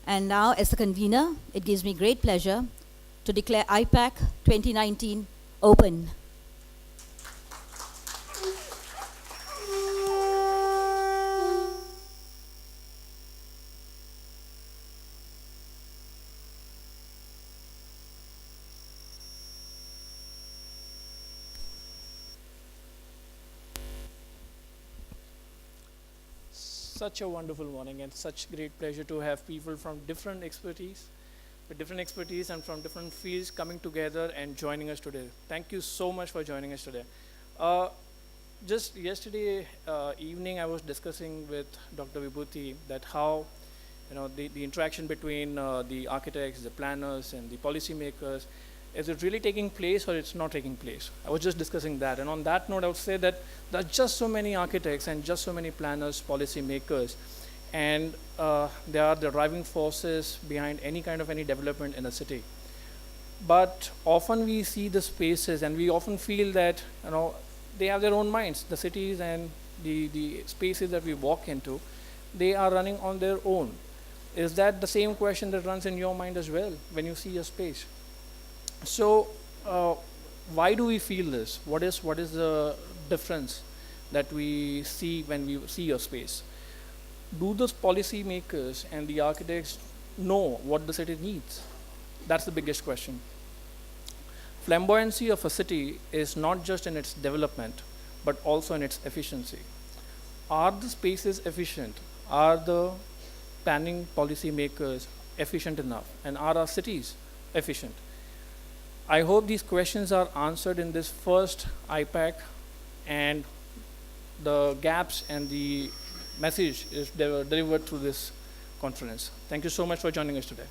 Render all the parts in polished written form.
And now, as the convener, it gives me great pleasure to declare iPac 2019 open. Such a wonderful morning and such great pleasure to have people from different expertise, and from different fields coming together and joining us today. Thank you so much for joining us today. Uh, just yesterday evening, I was discussing with Dr. Vibhuti that how the interaction between the architects, the planners, and the policymakers, is it really taking place or it's not taking place? I was just discussing that, and on that note, I would say that there are just so many architects and just so many planners, policymakers, and they are the driving forces behind any development in a city. But often we see the spaces, and we often feel that they have their own minds. The cities and the spaces that we walk into, they are running on their own. Is that the same question that runs in your mind as well when you see a space? So, why do we feel this? What is the difference that we see when we see a space? Do those policymakers and the architects know what the city needs? That's the biggest question. Flamboyancy of a city is not just in its development, but also in its efficiency. Are the spaces efficient? Are the planning policymakers efficient enough? And are our cities efficient? I hope these questions are answered in this first iPac, and the gaps and the message is delivered through this conference. Thank you so much for joining us today.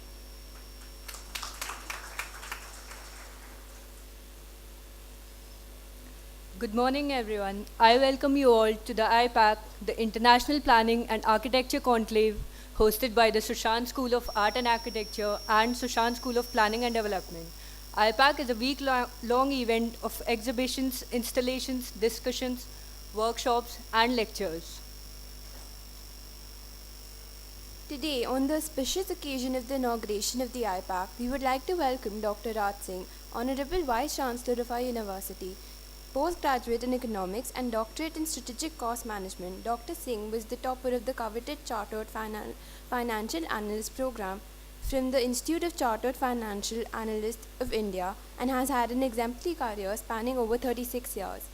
Good morning, everyone. I welcome you all to the iPac, the International Planning and Architecture Conclave, hosted by the Sushant School of Art and Architecture and Sushant School of Planning and Development. iPac is a week-long event of exhibitions, installations, discussions, workshops, and lectures. Today, on the auspicious occasion of the inauguration of the iPac, we would like to welcome Dr. Raj Singh, Honorable Vice Chancellor of our university, postgraduate in economics and doctorate in strategic cost management. Dr. Singh was the topper of the coveted Chartered Financial Analyst program from the Institute of Chartered Financial Analysts of India and has had an exemplary career spanning over 36 years.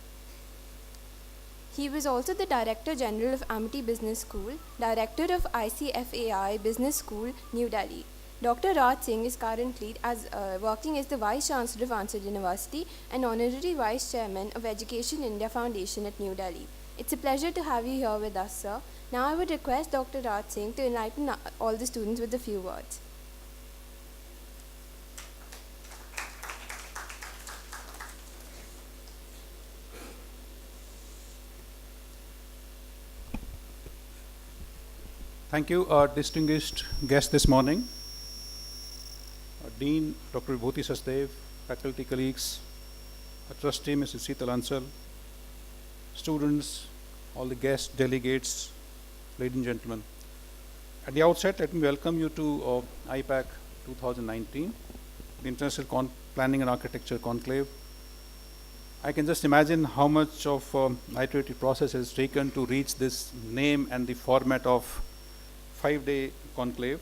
He was also the Director General of Amity Business School, Director of ICFAI Business School, New Delhi. Dr. Raj Singh is currently working as the Vice Chancellor of Ansar University and Honorary Vice Chairman of Education India Foundation at New Delhi. It's a pleasure to have you here with us, sir. Now I would request Dr. Raj Singh to enlighten all the students with a few words. Thank you, distinguished guests this morning. Dean Dr. Vibhuti Sachdev, faculty colleagues, Trustee Mrs. Seetal Ansal, students, all the guests, delegates, ladies and gentlemen. At the outset, let me welcome you to iPac 2019, the International Planning and Architecture Conclave. I can just imagine how much of iterative process has taken to reach this name and the format of 5-day conclave.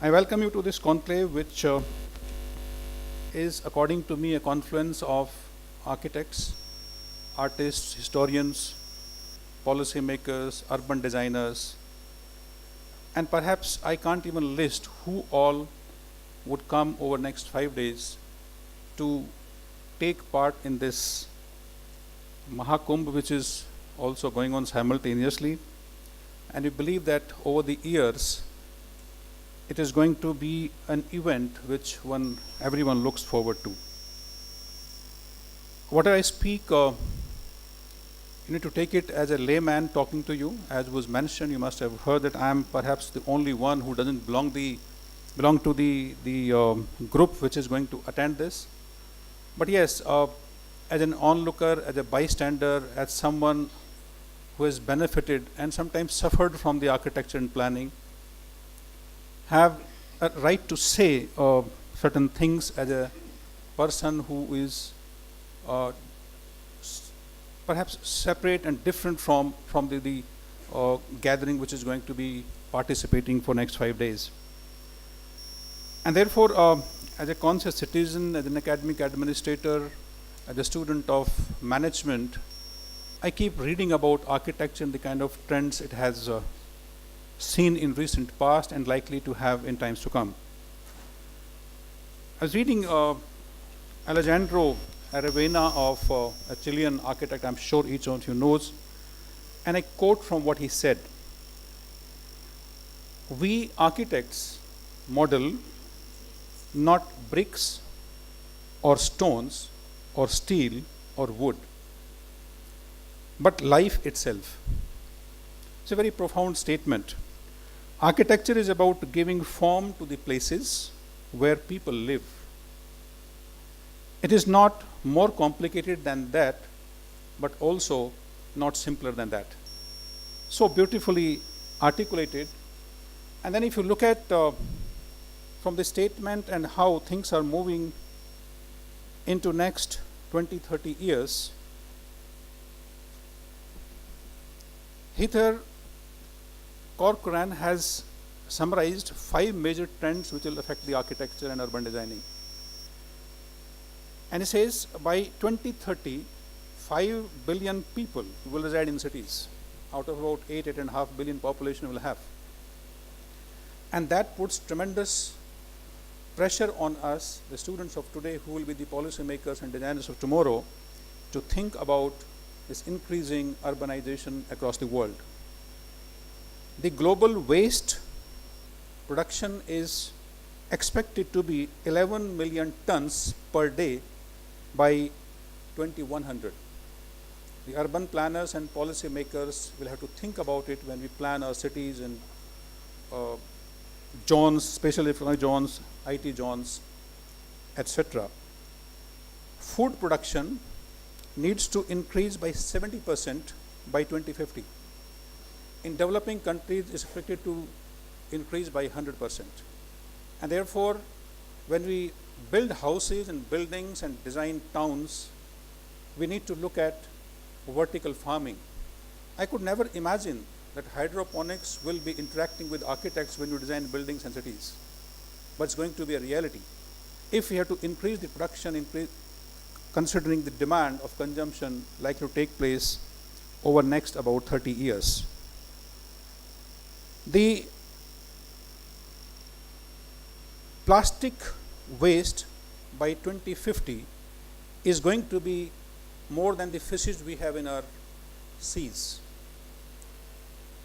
I welcome you to this conclave, which is, according to me, a confluence of architects, artists, historians, policymakers, urban designers, and perhaps I can't even list who all would come over next 5 days to take part in this Mahakumbh, which is also going on simultaneously. And we believe that over the years, it is going to be an event which everyone looks forward to. What I speak, you need to take it as a layman talking to you. As was mentioned, you must have heard that I am perhaps the only one who doesn't belong to the group which is going to attend this. But yes, as an onlooker, as a bystander, as someone who has benefited and sometimes suffered from the architecture and planning, have a right to say certain things as a person who is perhaps separate and different from the gathering which is going to be participating for next 5 days. And therefore, as a conscious citizen, as an academic administrator, as a student of management, I keep reading about architecture and the kind of trends it has seen in recent past and likely to have in times to come. I was reading Alejandro Aravena of a Chilean architect, I'm sure each of you knows, and I quote from what he said. We architects model not bricks or stones or steel or wood, but life itself. It's a very profound statement. Architecture is about giving form to the places where people live. It is not more complicated than that, but also not simpler than that. So beautifully articulated. And then if you look at from the statement and how things are moving into next 20, 30 years, Heather Corcoran has summarized 5 major trends which will affect the architecture and urban designing. And he says by 2030, 5 billion people will reside in cities, out of about 8.5 billion population will have. And that puts tremendous pressure on us, the students of today, who will be the policymakers and designers of tomorrow, to think about this increasing urbanization across the world. The global waste production is expected to be 11 million tons per day by 2100. The urban planners and policymakers will have to think about it when we plan our cities and zones, special economic zones, IT zones, etc. Food production needs to increase by 70% by 2050. In developing countries, it's expected to increase by 100%. And therefore, when we build houses and buildings and design towns, we need to look at vertical farming. I could never imagine that hydroponics will be interacting with architects when you design buildings and cities. But it's going to be a reality. If we have to increase the production, considering the demand of consumption likely to take place over next about 30 years. The plastic waste by 2050 is going to be more than the fishes we have in our seas.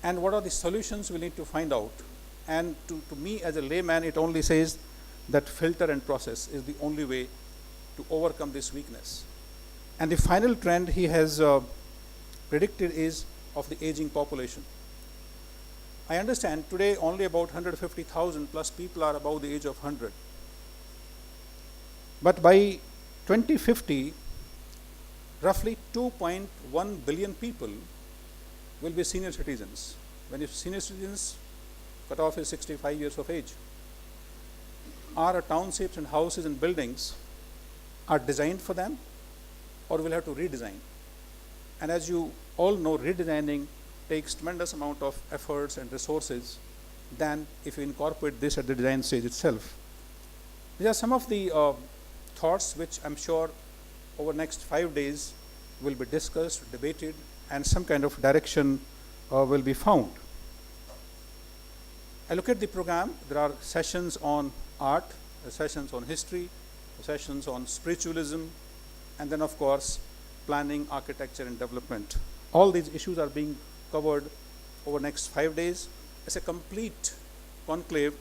And what are the solutions we need to find out? And to me as a layman, it only says that filter and process is the only way to overcome this weakness. And the final trend he has predicted is of the aging population. I understand today only about 150,000 plus people are above the age of 100. But by 2050, roughly 2.1 billion people will be senior citizens. When if senior citizens, cutoff is 65 years of age. Our townships and houses and buildings are designed for them, or we'll have to redesign. And as you all know, redesigning takes tremendous amount of efforts and resources than if you incorporate this at the design stage itself. These are some of the thoughts which I'm sure over next 5 days will be discussed, debated, and some kind of direction will be found. I look at the program. There are sessions on art, sessions on history, sessions on spiritualism, and then of course planning, architecture, and development. All these issues are being covered over next 5 days as a complete conclave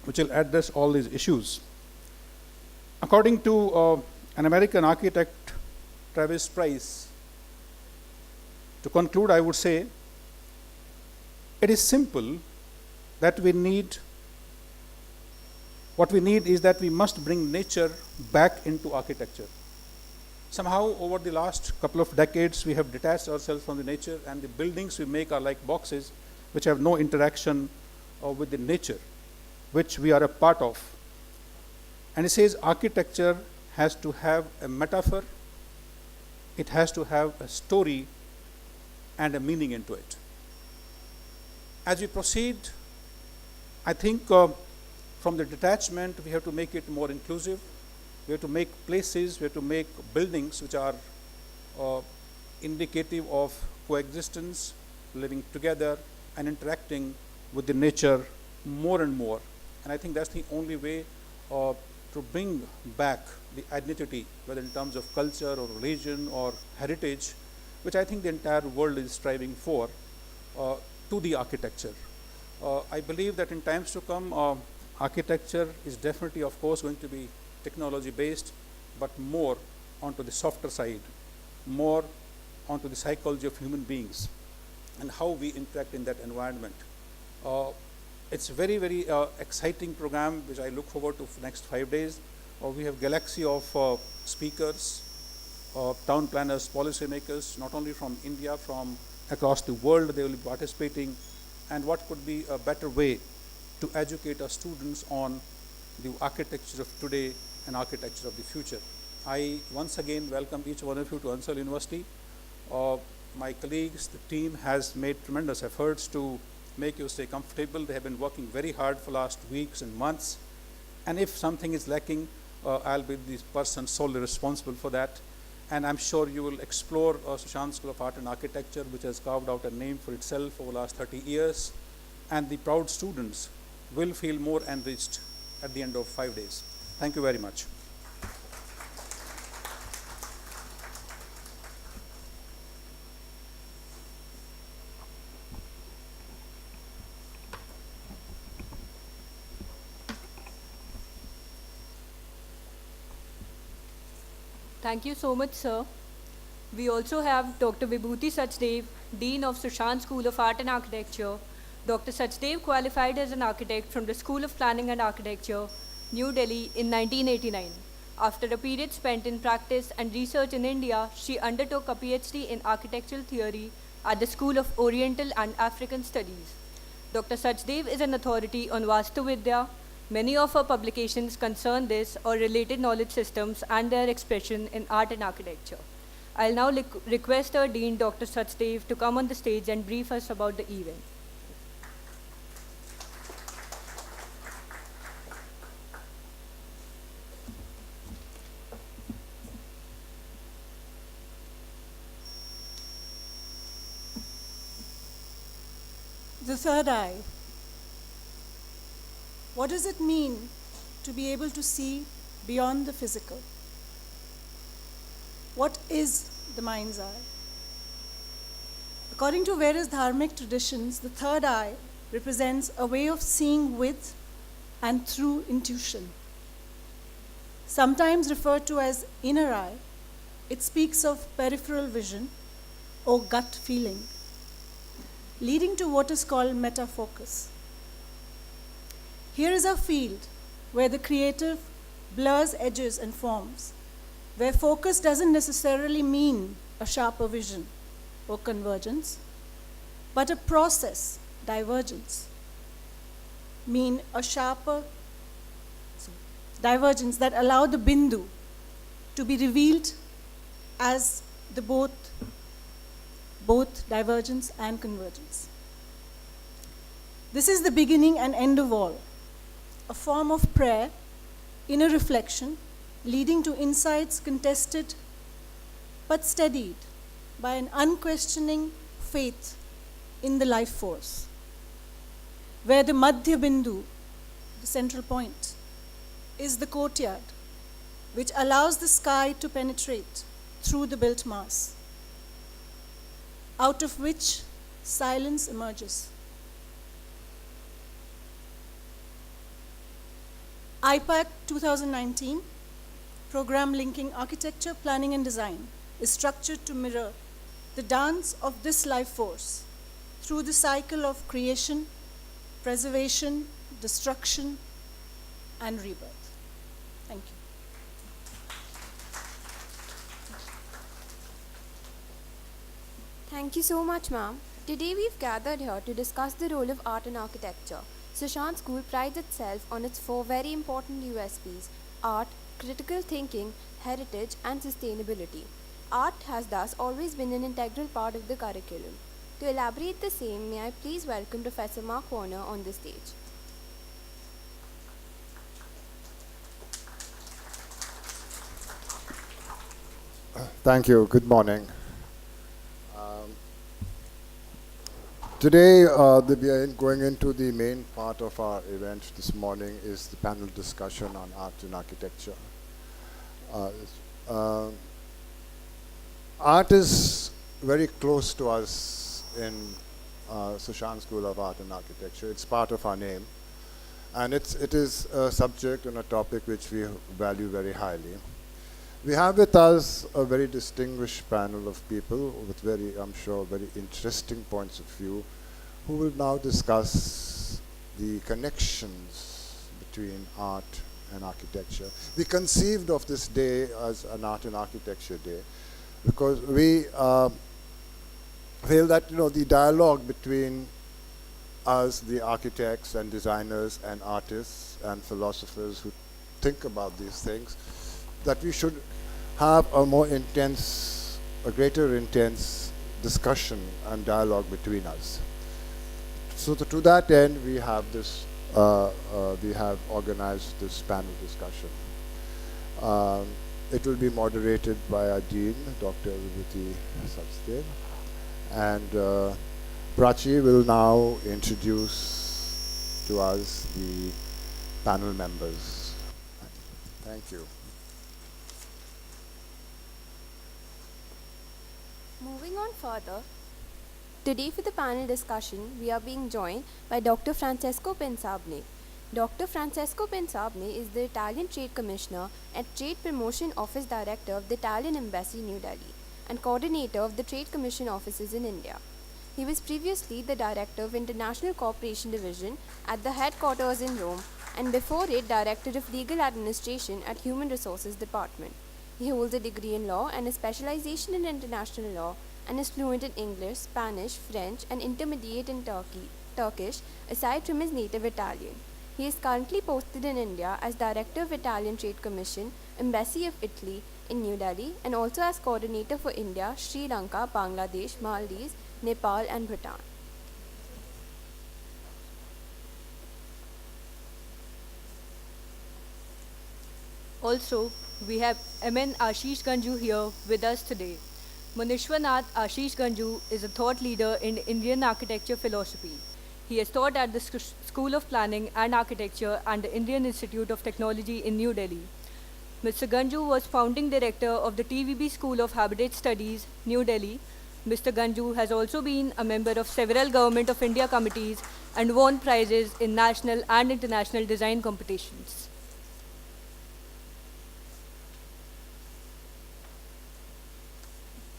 which will address all these issues. According to an American architect, Travis Price, to conclude, I would say it is simple that what we need is that we must bring nature back into architecture. Somehow over the last couple of decades we have detached ourselves from the nature, and the buildings we make are like boxes which have no interaction with the nature. which we are a part of. And it says architecture has to have a metaphor, it has to have a story and a meaning into it. As we proceed, I think from the detachment, we have to make it more inclusive. We have to make places, we have to make buildings which are indicative of coexistence, living together and interacting with the nature more and more. And I think that's the only way to bring back the identity, whether in terms of culture or religion or heritage, which I think the entire world is striving for, to the architecture. I believe that in times to come, architecture is definitely, of course, going to be technology based, but more onto the softer side, more onto the psychology of human beings and how we interact in that environment. It's a very, very exciting program which I look forward to for the next 5 days. We have galaxy of speakers, town planners, policymakers, not only from India, from across the world they will be participating. And what could be a better way to educate our students on the architecture of today and architecture of the future. I once again welcome each one of you to Ansal University. My colleagues, the team has made tremendous efforts to make you stay comfortable. They have been working very hard for last weeks and months. And if something is lacking, I'll be the person solely responsible for that. And I'm sure you will explore Sushant School of Art and Architecture, which has carved out a name for itself over the last 30 years. And the proud students will feel more enriched at the end of 5 days. Thank you very much. Thank you so much, sir. We also have Dr. Vibhuti Sachdev, Dean of Sushant School of Art and Architecture. Dr. Sachdev qualified as an architect from the School of Planning and Architecture, New Delhi in 1989. After a period spent in practice and research in India, she undertook a PhD in architectural theory at the School of Oriental and African Studies. Dr. Sachdev is an authority on Vastu Vidya. Many of her publications concern this or related knowledge systems and their expression in art and architecture. I'll now request our Dean, Dr. Sachdev, to come on the stage and brief us about the event. The third eye. What does it mean to be able to see beyond the physical? What is the mind's eye? According to various dharmic traditions, the third eye represents a way of seeing with and through intuition. Sometimes referred to as inner eye, it speaks of peripheral vision or gut feeling, leading to what is called metafocus. Here is a field where the creative blurs edges and forms, where focus doesn't necessarily mean a sharper vision or convergence, but a process, divergence, mean a sharper divergence that allow the bindu to be revealed as the both divergence and convergence. This is the beginning and end of all, a form of prayer, inner reflection, leading to insights contested but steadied by an unquestioning faith in the life force, where the Madhya Bindu, the central point, is the courtyard, which allows the sky to penetrate through the built mass, out of which silence emerges. iPac 2019, program linking architecture, planning and design, is structured to mirror the dance of this life force through the cycle of creation, preservation, destruction, and rebirth. Thank you. Thank you so much, ma'am. Today we've gathered here to discuss the role of art in architecture. Sushant School prides itself on its four very important USPs: art, critical thinking, heritage, and sustainability. Art has thus always been an integral part of the curriculum. To elaborate the same, may I please welcome Professor Mark Warner on the stage. Thank you. Good morning. Today, we are going into the main part of our event this morning is the panel discussion on art and architecture. Uh, Art is very close to us in Sushant School of Art and Architecture. It's part of our name. And it is a subject and a topic which we value very highly. We have with us a very distinguished panel of people with very, I'm sure, very interesting points of view who will now discuss the connections between art and architecture. We conceived of this day as an art and architecture day because we feel that the dialogue between us, the architects and designers and artists and philosophers who think about these things, that we should have a greater intense discussion and dialogue between us. So to that end, we have organized this panel discussion. It will be moderated by our Dean, Dr. Vibhuti Sachdev, and Prachi will now introduce to us the panel members. Thank you. Moving on further, today for the panel discussion, we are being joined by Dr. Francesco Pensabne. Dr. Francesco Pensabne is the Italian Trade Commissioner and Trade Promotion Office Director of the Italian Embassy, New Delhi, and coordinator of the Trade Commission offices in India. He was previously the Director of International Cooperation Division at the headquarters in Rome, and before it, Director of Legal Administration at Human Resources Department. He holds a degree in law and a specialization in international law, and is fluent in English, Spanish, French, and intermediate in Turkish, aside from his native Italian. He is currently posted in India as Director of Italian Trade Commission, Embassy of Italy in New Delhi, and also as Coordinator for India, Sri Lanka, Bangladesh, Maldives, Nepal, and Bhutan. Also, we have MN Ashish Ganju here with us today. Munishwanath Ashish Ganju is a thought leader in Indian architecture philosophy. He has taught at the School of Planning and Architecture and the Indian Institute of Technology in New Delhi. Mr. Ganju was founding director of the TVB School of Habitat Studies, New Delhi. Mr. Ganju has also been a member of several Government of India committees and won prizes in national and international design competitions.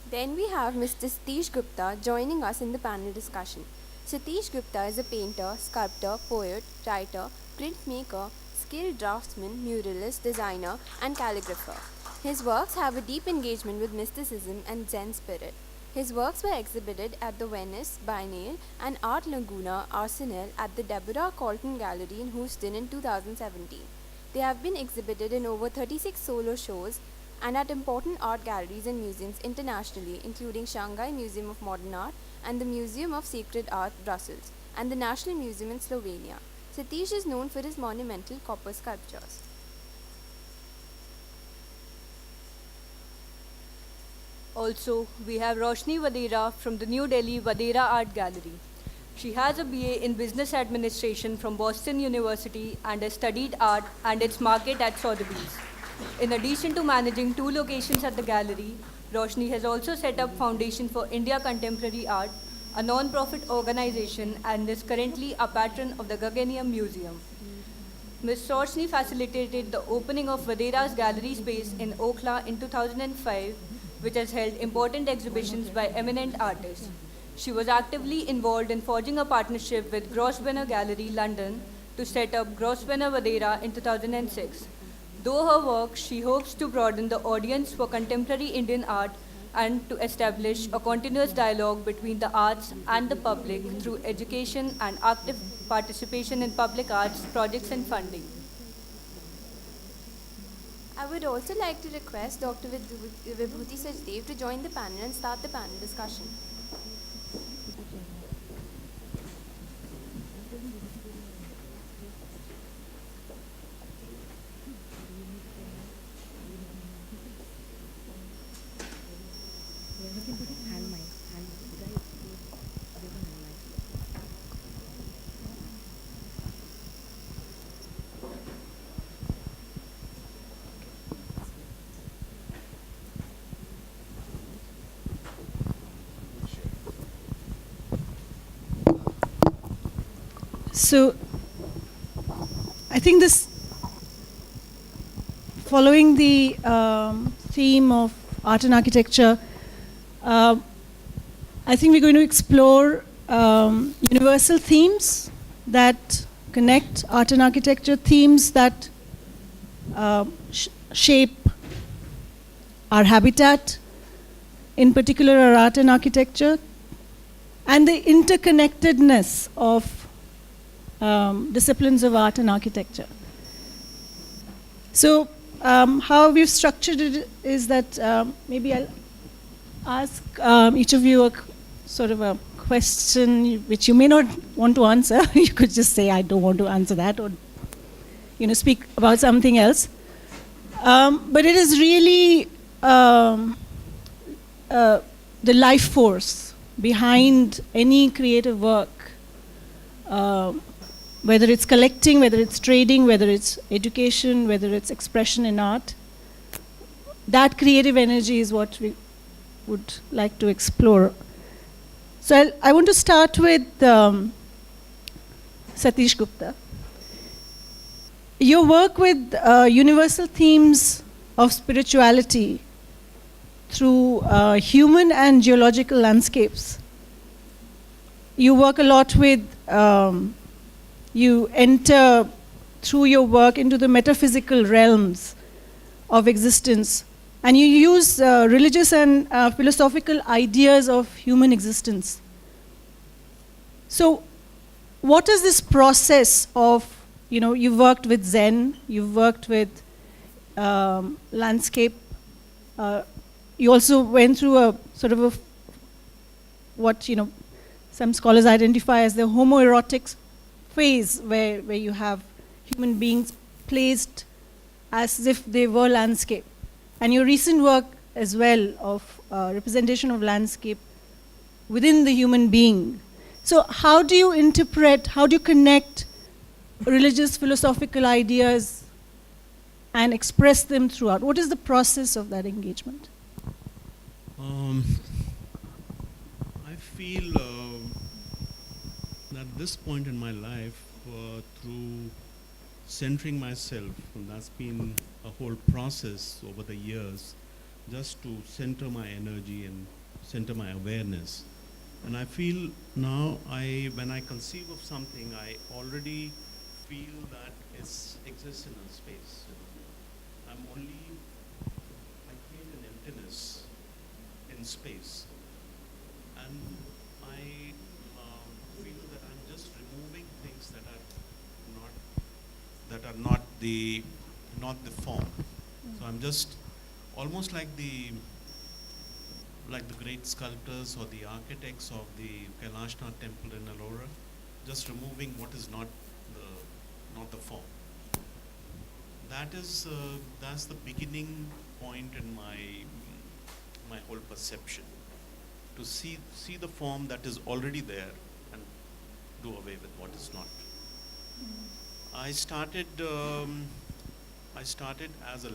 Then we have Mr. Satish Gupta joining us in the panel discussion. Satish Gupta is a painter, sculptor, poet, writer, printmaker, skilled draftsman, muralist, designer, and calligrapher. His works have a deep engagement with mysticism and Zen spirit. His works were exhibited at the Venice Biennale and Art Laguna Arsenal at the Deborah Colton Gallery in Houston in 2017. They have been exhibited in over 36 solo shows and at important art galleries and museums internationally, including Shanghai Museum of Modern Art and the Museum of Sacred Art, Brussels, and the National Museum in Slovenia. Satish is known for his monumental copper sculptures. Also, we have Roshni Vadera from the New Delhi Vadera Art Gallery. She has a BA in Business Administration from Boston University and has studied art and its market at Sotheby's. In addition to managing 2 locations at the gallery, Roshni has also set up Foundation for India Contemporary Art, a non-profit organization, and is currently a patron of the Guggenheim Museum. Ms. Roshni facilitated the opening of Vadera's gallery space in Okhla in 2005, which has held important exhibitions by eminent artists. She was actively involved in forging a partnership with Grosvenor Gallery, London, to set up Grosvenor Vadera in 2006. Though her work, she hopes to broaden the audience for contemporary Indian art and to establish a continuous dialogue between the arts and the public through education and active participation in public arts projects and funding. I would also like to request Dr. Vibhuti Sachdev to join the panel and start the panel discussion. So, I think this, following the theme of art and architecture, I think we're going to explore universal themes that connect art and architecture, themes that shape our habitat, in particular our art and architecture, and the interconnectedness of disciplines of art and architecture. So how we've structured it is that maybe I'll ask each of you sort of a question which you may not want to answer. You could just say, I don't want to answer that, or speak about something else. But it is really the life force behind any creative work, whether it's collecting, whether it's trading, whether it's education, whether it's expression in art. That creative energy is what we would like to explore. So I want to start with Satish Gupta. Your work with universal themes of spirituality through human and geological landscapes. You work a lot with, you enter through your work into the metaphysical realms of existence, and you use religious and philosophical ideas of human existence. So what is this process of, you've worked with Zen, you've worked with landscape, you also went through a sort of a, what some scholars identify as the homoerotic phase, where you have human beings placed as if they were landscape. And your recent work as well of representation of landscape within the human being. So how do you interpret, how do you connect religious philosophical ideas and express them throughout? What is the process of that engagement? I feel at this point in my life, through centering myself, and that's been a whole process over the years, just to center my energy and center my awareness. And I feel now, when I conceive of something, I already feel that it exists in a space. I create an emptiness in space, and I feel that I'm just removing things that are not the form. So I'm just almost like the great sculptors or the architects of the Kailashnath temple in Ellora, just removing what is not the form. That's the beginning point in my whole perception, to see the form that is already there and do away with what is not. I started as a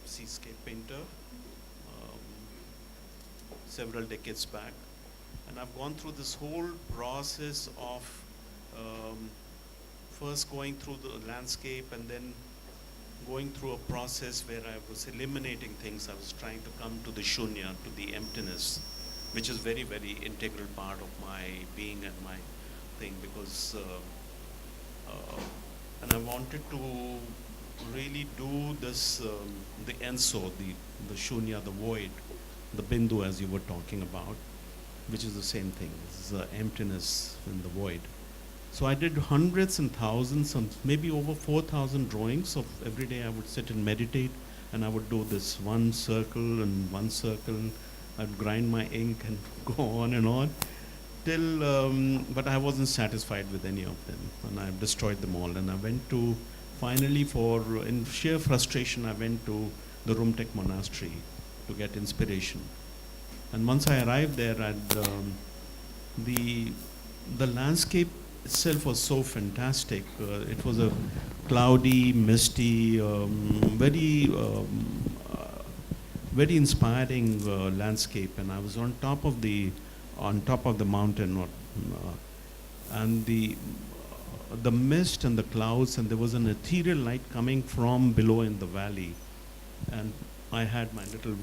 seascape painter several decades back, and I've gone through this whole process of first going through the landscape and then going through a process where I was eliminating things. I was trying to come to the shunya, to the emptiness, which is very, very integral part of my being and my thing, because and I wanted to really do this, the enso, the shunya, the void, the bindu as you were talking about, which is the same thing. It's emptiness in the void. So I did hundreds and thousands, and maybe over 4,000 drawings of every day. I would sit and meditate, and I would do this one circle and one circle. I'd grind my ink and go on and on till, but I wasn't satisfied with any of them, and I destroyed them all. And I went to, finally, in sheer frustration, I went to the Rumtek monastery to get inspiration. And once I arrived there, the landscape itself was so fantastic. It was a cloudy, misty, very inspiring landscape. And I was on top of the mountain, and the mist and the clouds, and there was an ethereal light coming from below in the valley. And I had my little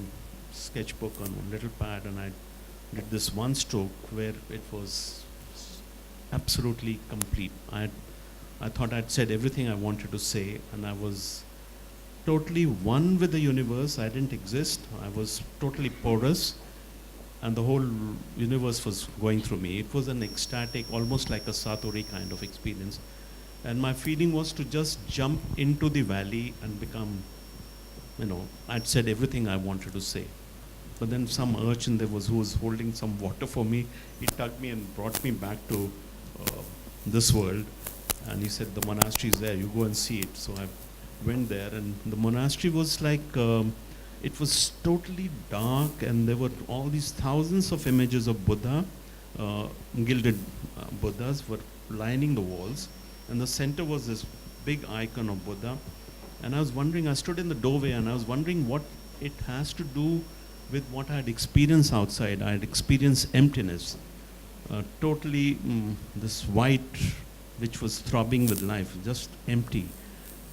sketchbook on a little pad, and I did this one stroke where it was absolutely complete. I thought I'd said everything I wanted to say, and I was totally one with the universe. I didn't exist. I was totally porous, and the whole universe was going through me. It was an ecstatic, almost like a satori kind of experience. And my feeling was to just jump into the valley and become, I'd said everything I wanted to say. But then some urchin who was holding some water for me. He tugged me and brought me back to this world. And he said, the monastery is there, you go and see it. So I went there, and the monastery was like, it was totally dark, and there were all these thousands of images of Buddha, gilded Buddhas were lining the walls. And the center was this big icon of Buddha. And I stood in the doorway, and I was wondering what it has to do with what I had experienced outside. I had experienced emptiness, totally this white, which was throbbing with life, just empty.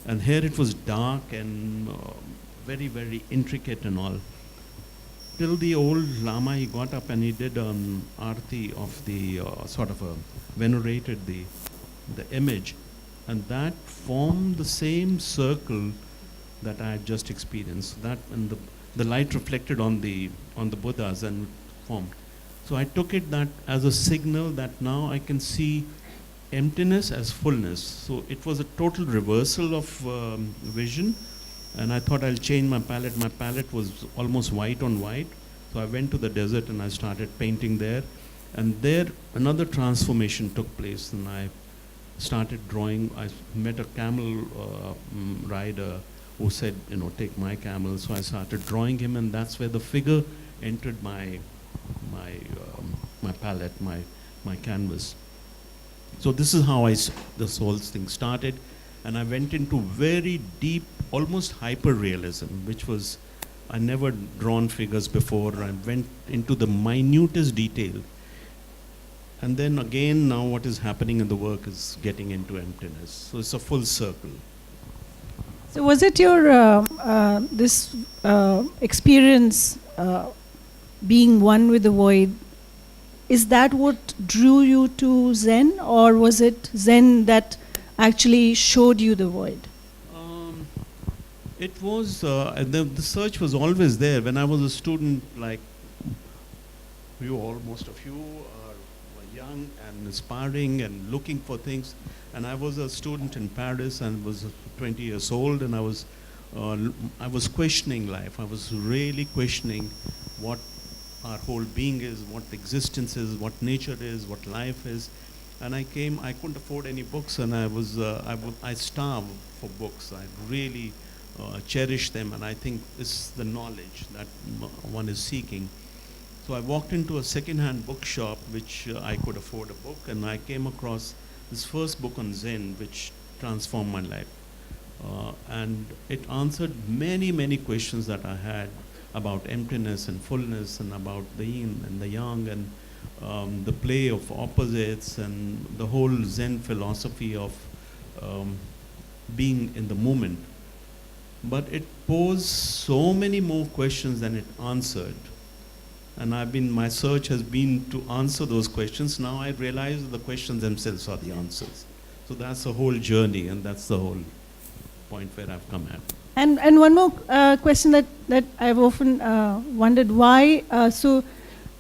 And here it was dark and very, very intricate and all. Till the old Lama, he got up and he did an arti of the venerated the image, and that formed the same circle that I had just experienced. That, and the light reflected on the Buddhas and formed. So I took it that as a signal that now I can see emptiness as fullness. So it was a total reversal of vision, and I thought I'll change my palette. My palette was almost white on white. So I went to the desert and I started painting there. And there another transformation took place, and I started drawing. I met a camel rider who said, take my camel. So I started drawing him, and that's where the figure entered my palette, my canvas. So this is how this whole thing started. And I went into very deep, almost hyper-realism, which was, I never drawn figures before. I went into the minutest detail. And then again, now what is happening in the work is getting into emptiness. So it's a full circle. So was it your this experience being one with the void? Is that what drew you to Zen, or was it Zen that actually showed you the void? It was the search was always there. When I was a student, like most of you were young and aspiring and looking for things. And I was a student in Paris and was 20 years old, and I was questioning life. I was really questioning what our whole being is, what existence is, what nature is, what life is. And I couldn't afford any books, and I starved for books. I really cherish them, and I think it's the knowledge that one is seeking. So I walked into a second-hand bookshop, which I could afford a book, and I came across this first book on Zen, which transformed my life. And it answered many, many questions that I had about emptiness and fullness, and about the yin and the yang, and the play of opposites, and the whole Zen philosophy of being in the moment. But it posed so many more questions than it answered. And my search has been to answer those questions. Now I realize the questions themselves are the answers. So that's the whole journey, and that's the whole point where I've come at. And one more question that I've often wondered, why, so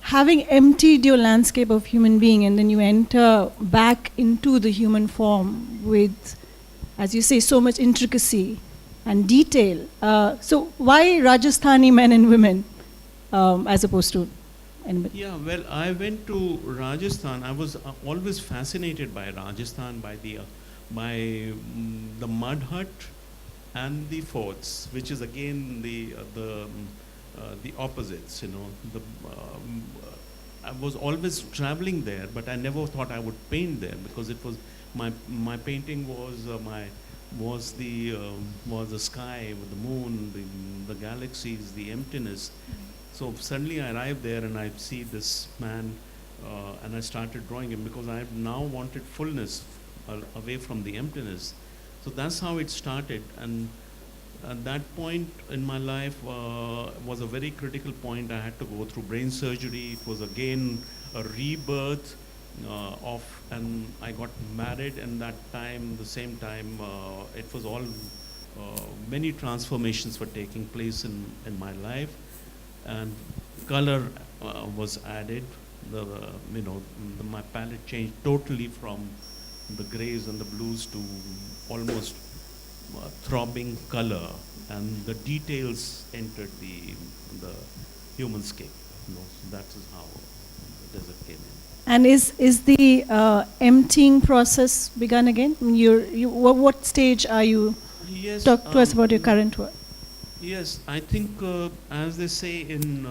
having emptied your landscape of human being and then you enter back into the human form with, as you say, so much intricacy and detail. So why Rajasthani men and women as opposed to anybody? Yeah, well, I went to Rajasthan. I was always fascinated by Rajasthan, by the mud hut and the forts, which is again the opposites. You know, I was always traveling there, but I never thought I would paint there because it was my painting was the sky with the moon, the galaxies, the emptiness. So suddenly I arrived there and I see this man, and I started drawing him because I now wanted fullness away from the emptiness. So that's how it started, and at that point in my life was a very critical point. I had to go through brain surgery. It was again a rebirth and I got married, and that time, the same time, it was all many transformations were taking place in my life, and color was added. My palette changed totally from the grays and the blues to almost throbbing color, and the details entered the human scape. So that is how the desert came in. And is the emptying process begun again? What stage are you? Yes. Talk to us about your current work. Yes, I think as they say in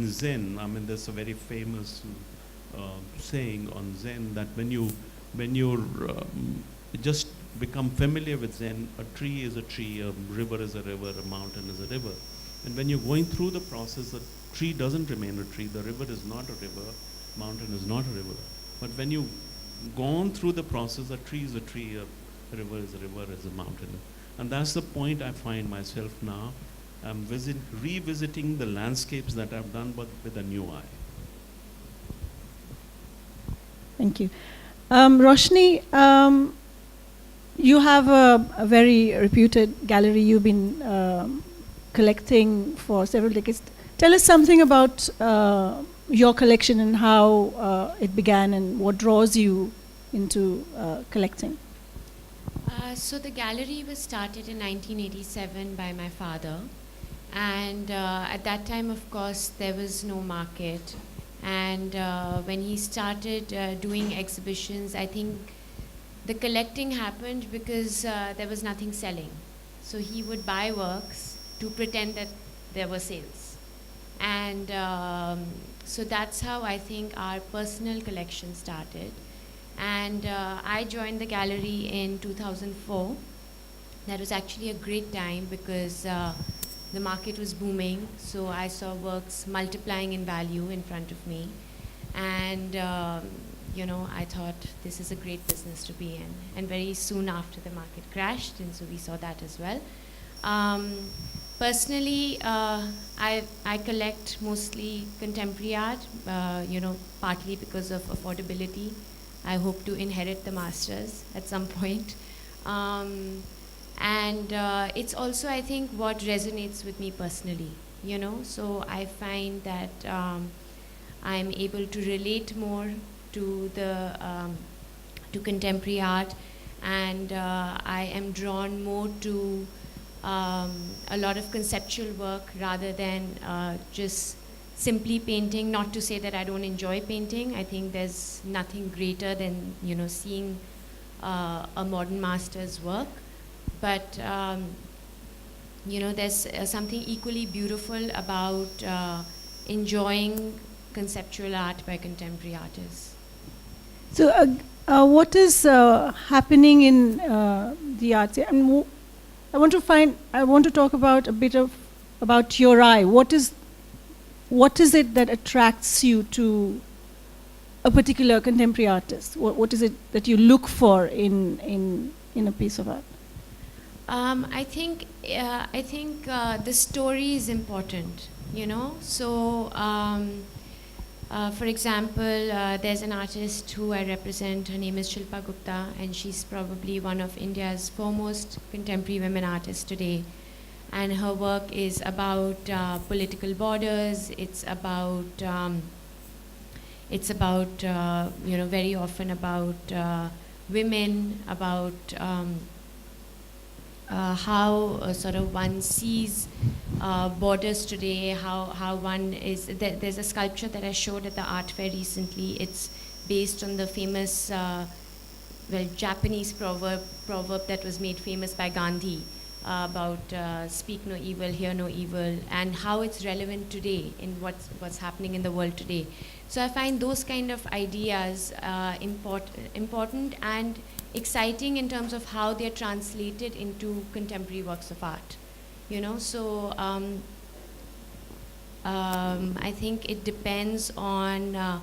Zen, I mean, there's a very famous saying on Zen that when you just become familiar with Zen, a tree is a tree, a river is a river, a mountain is a river. And when you're going through the process, the tree doesn't remain a tree, the river is not a river, mountain is not a river. But when you've gone through the process, a tree is a tree, a river is a mountain. And that's the point I find myself now. I'm revisiting the landscapes that I've done, but with a new eye. Thank you. Roshni, you have a very reputed gallery. You've been collecting for several decades. Tell us something about your collection and how it began and what draws you into collecting. So the gallery was started in 1987 by my father, and at that time, of course, there was no market. And when he started doing exhibitions, I think the collecting happened because there was nothing selling. So he would buy works to pretend that there were sales. And so that's how I think our personal collection started. And I joined the gallery in 2004. That was actually a great time because the market was booming. So I saw works multiplying in value in front of me. And I thought this is a great business to be in. And very soon after, the market crashed, and so we saw that as well. Personally, I collect mostly contemporary art, partly because of affordability. I hope to inherit the masters at some point. And it's also, I think, what resonates with me personally, So I find that I'm able to relate more to to contemporary art, and I am drawn more to a lot of conceptual work rather than just simply painting. Not to say that I don't enjoy painting. I think there's nothing greater than seeing a modern master's work, but there's something equally beautiful about enjoying conceptual art by contemporary artists. So what is happening in the arts? And I want to talk about a bit about your eye. What is it that attracts you to a particular contemporary artist? What is it that you look for in a piece of art? I think the story is important, So, for example, there's an artist who I represent. Her name is Shilpa Gupta, and she's probably one of India's foremost contemporary women artists today. and her work is about political borders. It's about very often about women, about how sort of one sees borders today, how one is, there's a sculpture that I showed at the art fair recently. It's based on the famous, Japanese proverb that was made famous by Gandhi about speak no evil, hear no evil, and how it's relevant today in what's happening in the world today. So I find those kind of ideas important and exciting in terms of how they're translated into contemporary works of art. So I think it depends on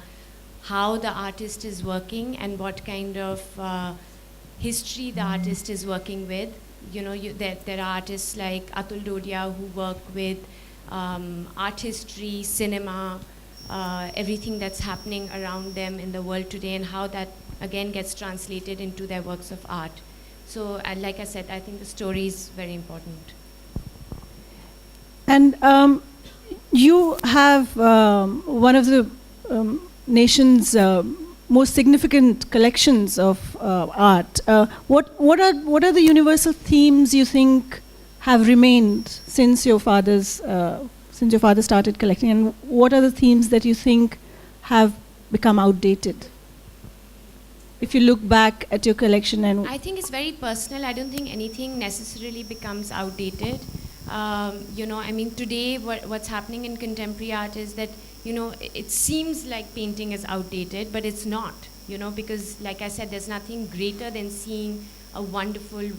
how the artist is working and what kind of history the artist is working with. There are artists like Atul Dodia who work with art history, cinema, everything that's happening around them in the world today, and how that again gets translated into their works of art. So like I said, I think the story is very important. And you have one of the nation's most significant collections of art. What are the universal themes you think have remained since your father started collecting, and what are the themes that you think have become outdated? If you look back at your collection, and I think it's very personal. I don't think anything necessarily becomes outdated. Today what's happening in contemporary art is that, it seems like painting is outdated, but it's not, because like I said, there's nothing greater than seeing a wonderful,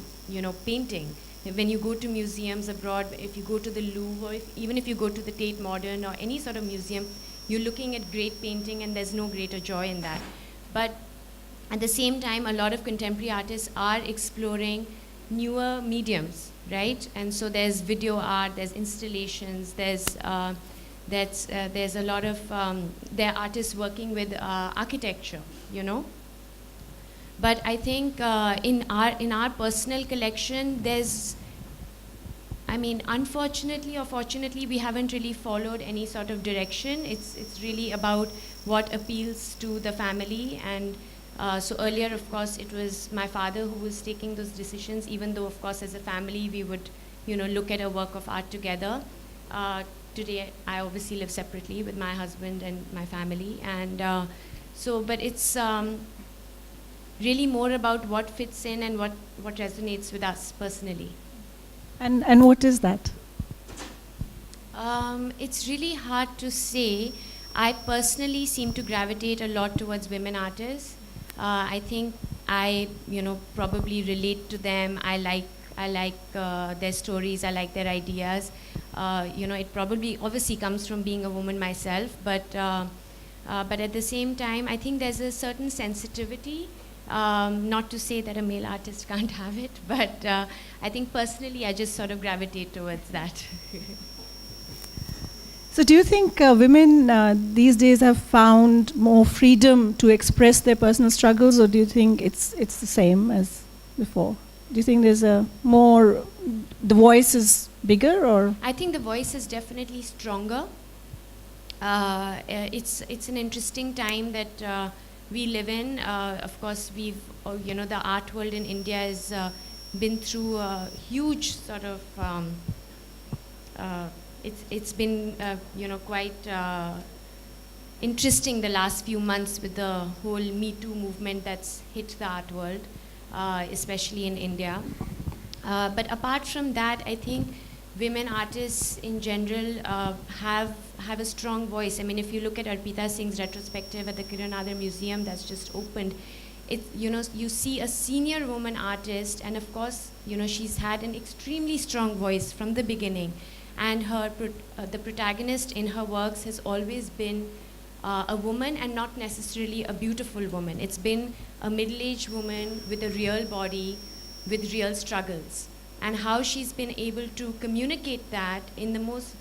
painting. When you go to museums abroad, if you go to the Louvre, or even if you go to the Tate Modern or any sort of museum, you're looking at great painting, and there's no greater joy in that. But at the same time, a lot of contemporary artists are exploring newer mediums, right? And so there's video art, there's installations, there's a lot of there are artists working with architecture, But I think in our personal collection, unfortunately or fortunately, we haven't really followed any sort of direction. It's really about what appeals to the family. And so earlier, of course, it was my father who was taking those decisions, even though, of course, as a family, we would, look at a work of art together. Today, I obviously live separately with my husband and my family. And but it's really more about what fits in and what resonates with us personally. And what is that? It's really hard to say. I personally seem to gravitate a lot towards women artists. I think I, probably relate to them. I like their stories. I like their ideas. It probably obviously comes from being a woman myself, but at the same time, I think there's a certain sensitivity. Not to say that a male artist can't have it, but I think personally I just sort of gravitate towards that. So do you think women these days have found more freedom to express their personal struggles, or do you think it's the same as before? Do you think there's the voice is bigger, or? I think the voice is definitely stronger. It's an interesting time that we live in. Of course, the art world in India has been through a huge sort of, it's been, quite interesting the last few months with the whole Me Too movement that's hit the art world, especially in India. But apart from that, I think women artists in general have a strong voice. I mean, if you look at Arpita Singh's retrospective at the Kiranadar Museum that's just opened, you see a senior woman artist, and of course, she's had an extremely strong voice from the beginning. And the protagonist in her works has always been a woman, and not necessarily a beautiful woman. It's been a middle-aged woman with a real body, with real struggles. And how she's been able to communicate that in the most,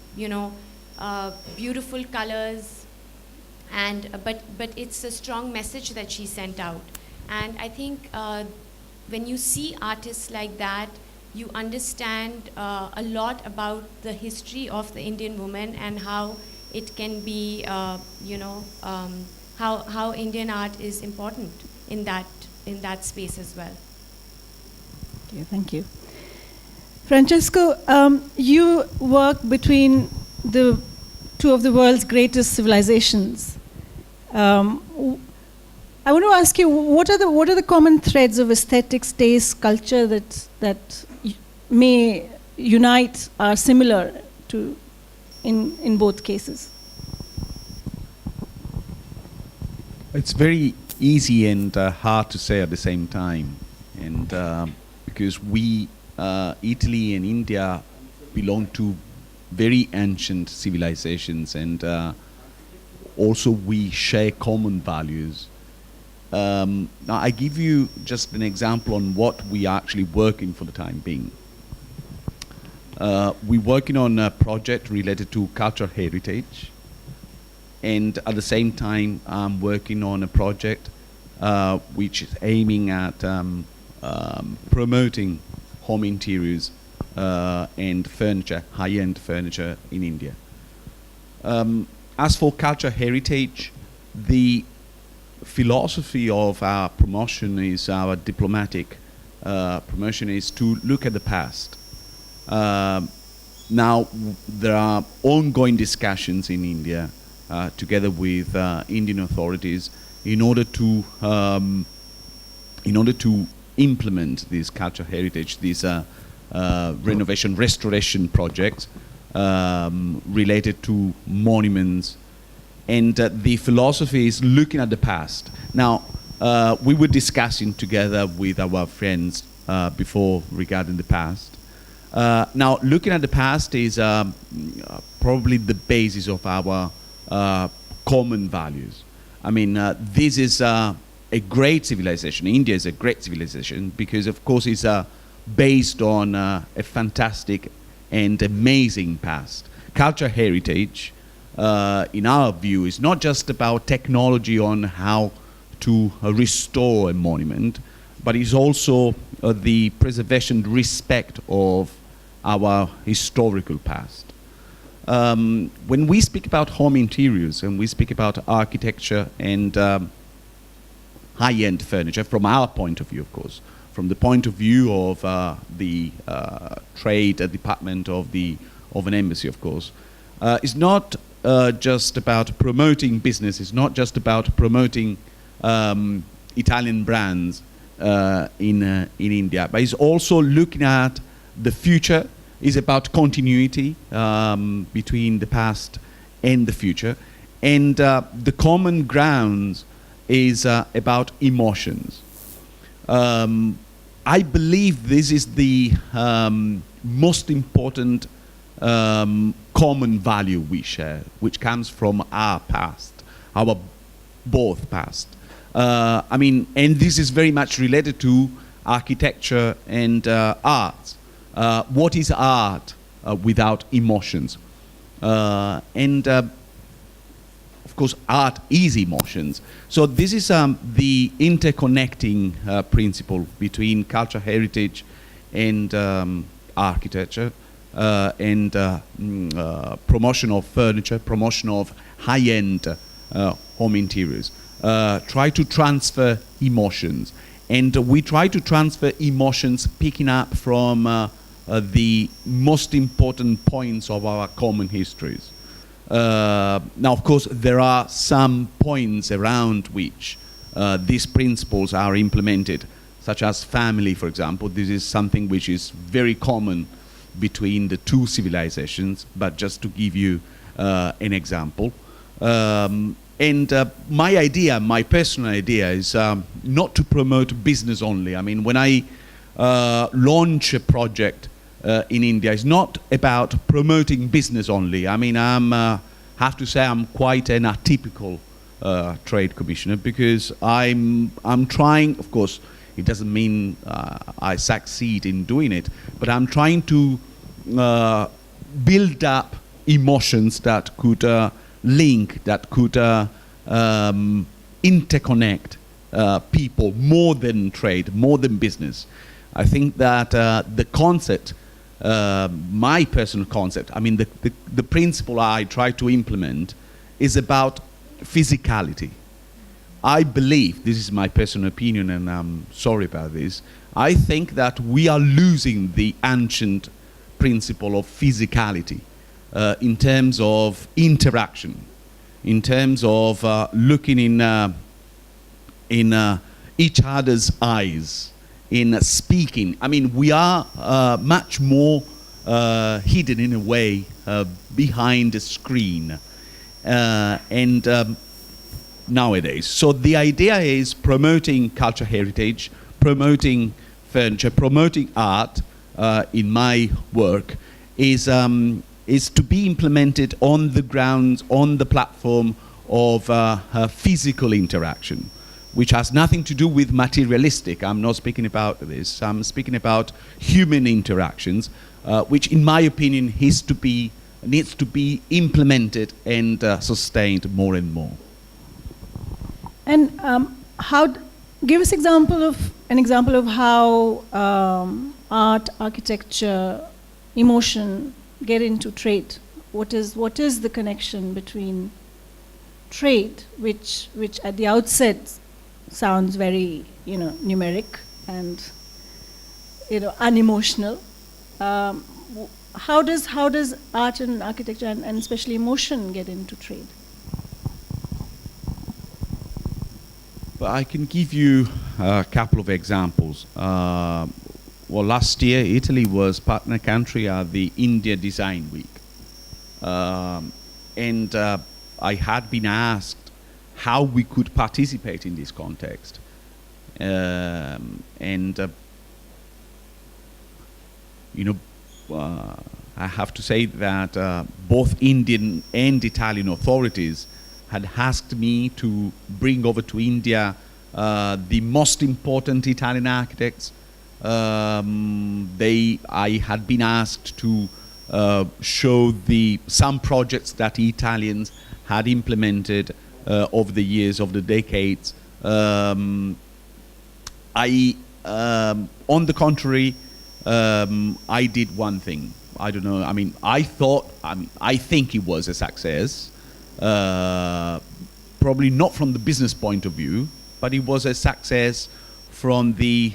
beautiful colors, but it's a strong message that she sent out. And I think when you see artists like that, you understand a lot about the history of the Indian woman and how it can be, how Indian art is important in that space as well. Okay, thank you. Francesco, you work between the two of the world's greatest civilizations. I want to ask you, what are the common threads of aesthetics, taste, culture that may unite, are similar to in both cases? It's very easy and hard to say at the same time, and because we, Italy and India, belong to very ancient civilizations, and also we share common values. Now I give you just an example on what we are actually working for the time being. We're working on a project related to cultural heritage, and at the same time I'm working on a project which is aiming at promoting home interiors and furniture, high-end furniture in India. As for cultural heritage, the philosophy of our promotion is, our diplomatic promotion is to look at the past. Now there are ongoing discussions in India together with Indian authorities in order to implement this cultural heritage, these renovation, restoration projects related to monuments. And the philosophy is looking at the past. Now, we were discussing together with our friends before regarding the past. Now, looking at the past is probably the basis of our common values. I mean, this is a great civilization. India is a great civilization because, of course, it's based on a fantastic and amazing past. Cultural heritage, in our view, is not just about technology on how to restore a monument, but it's also the preservation, respect of our historical past. When we speak about home interiors and we speak about architecture and high-end furniture, from our point of view, of course, from the point of view of the trade department of an embassy, of course, it's not just about promoting business. It's not just about promoting Italian brands in India, but it's also looking at the future. It's about continuity between the past and the future, and the common grounds is about emotions. I believe this is the most important common value we share, which comes from our past, our both past. I mean, and this is very much related to architecture and art. What is art without emotions? And of course, art is emotions. So this is the interconnecting principle between cultural heritage and architecture. And promotion of furniture, promotion of high-end home interiors. Try to transfer emotions. And we try to transfer emotions picking up from the most important points of our common histories. Now, of course, there are some points around which these principles are implemented, such as family, for example. This is something which is very common between the two civilizations, but just to give you an example. And my idea, my personal idea, is not to promote business only. I mean, when I launch a project in India, it's not about promoting business only. I mean, have to say I'm quite an atypical trade commissioner, because I'm trying, of course, it doesn't mean I succeed in doing it, but I'm trying to build up emotions that could link, that could interconnect people more than trade, more than business. I think that the concept, my personal concept, I mean, the principle I try to implement is about physicality. I believe, this is my personal opinion, and I'm sorry about this, I think that we are losing the ancient principle of physicality in terms of interaction, in terms of looking in each other's eyes, in speaking. I mean, we are much more hidden in a way behind a screen. Nowadays. So the idea is promoting cultural heritage, promoting furniture, promoting art in my work is to be implemented on the grounds, on the platform of physical interaction, which has nothing to do with materialistic. I'm not speaking about this. I'm speaking about human interactions, which in my opinion needs to be implemented and sustained more and more. And give us an example of how art, architecture, emotion get into trade. What is the connection between trade, which at the outset sounds very numeric and unemotional? How does art and architecture and especially emotion get into trade? Well, I can give you a couple of examples. Well, last year, Italy was partner country at the India Design Week. And I had been asked how we could participate in this context. I have to say that both Indian and Italian authorities had asked me to bring over to India the most important Italian architects. I had been asked to show some projects that Italians had implemented over the years, over the decades. On the contrary, I did one thing. I don't know. I mean, I think it was a success. Probably not from the business point of view, but it was a success from the,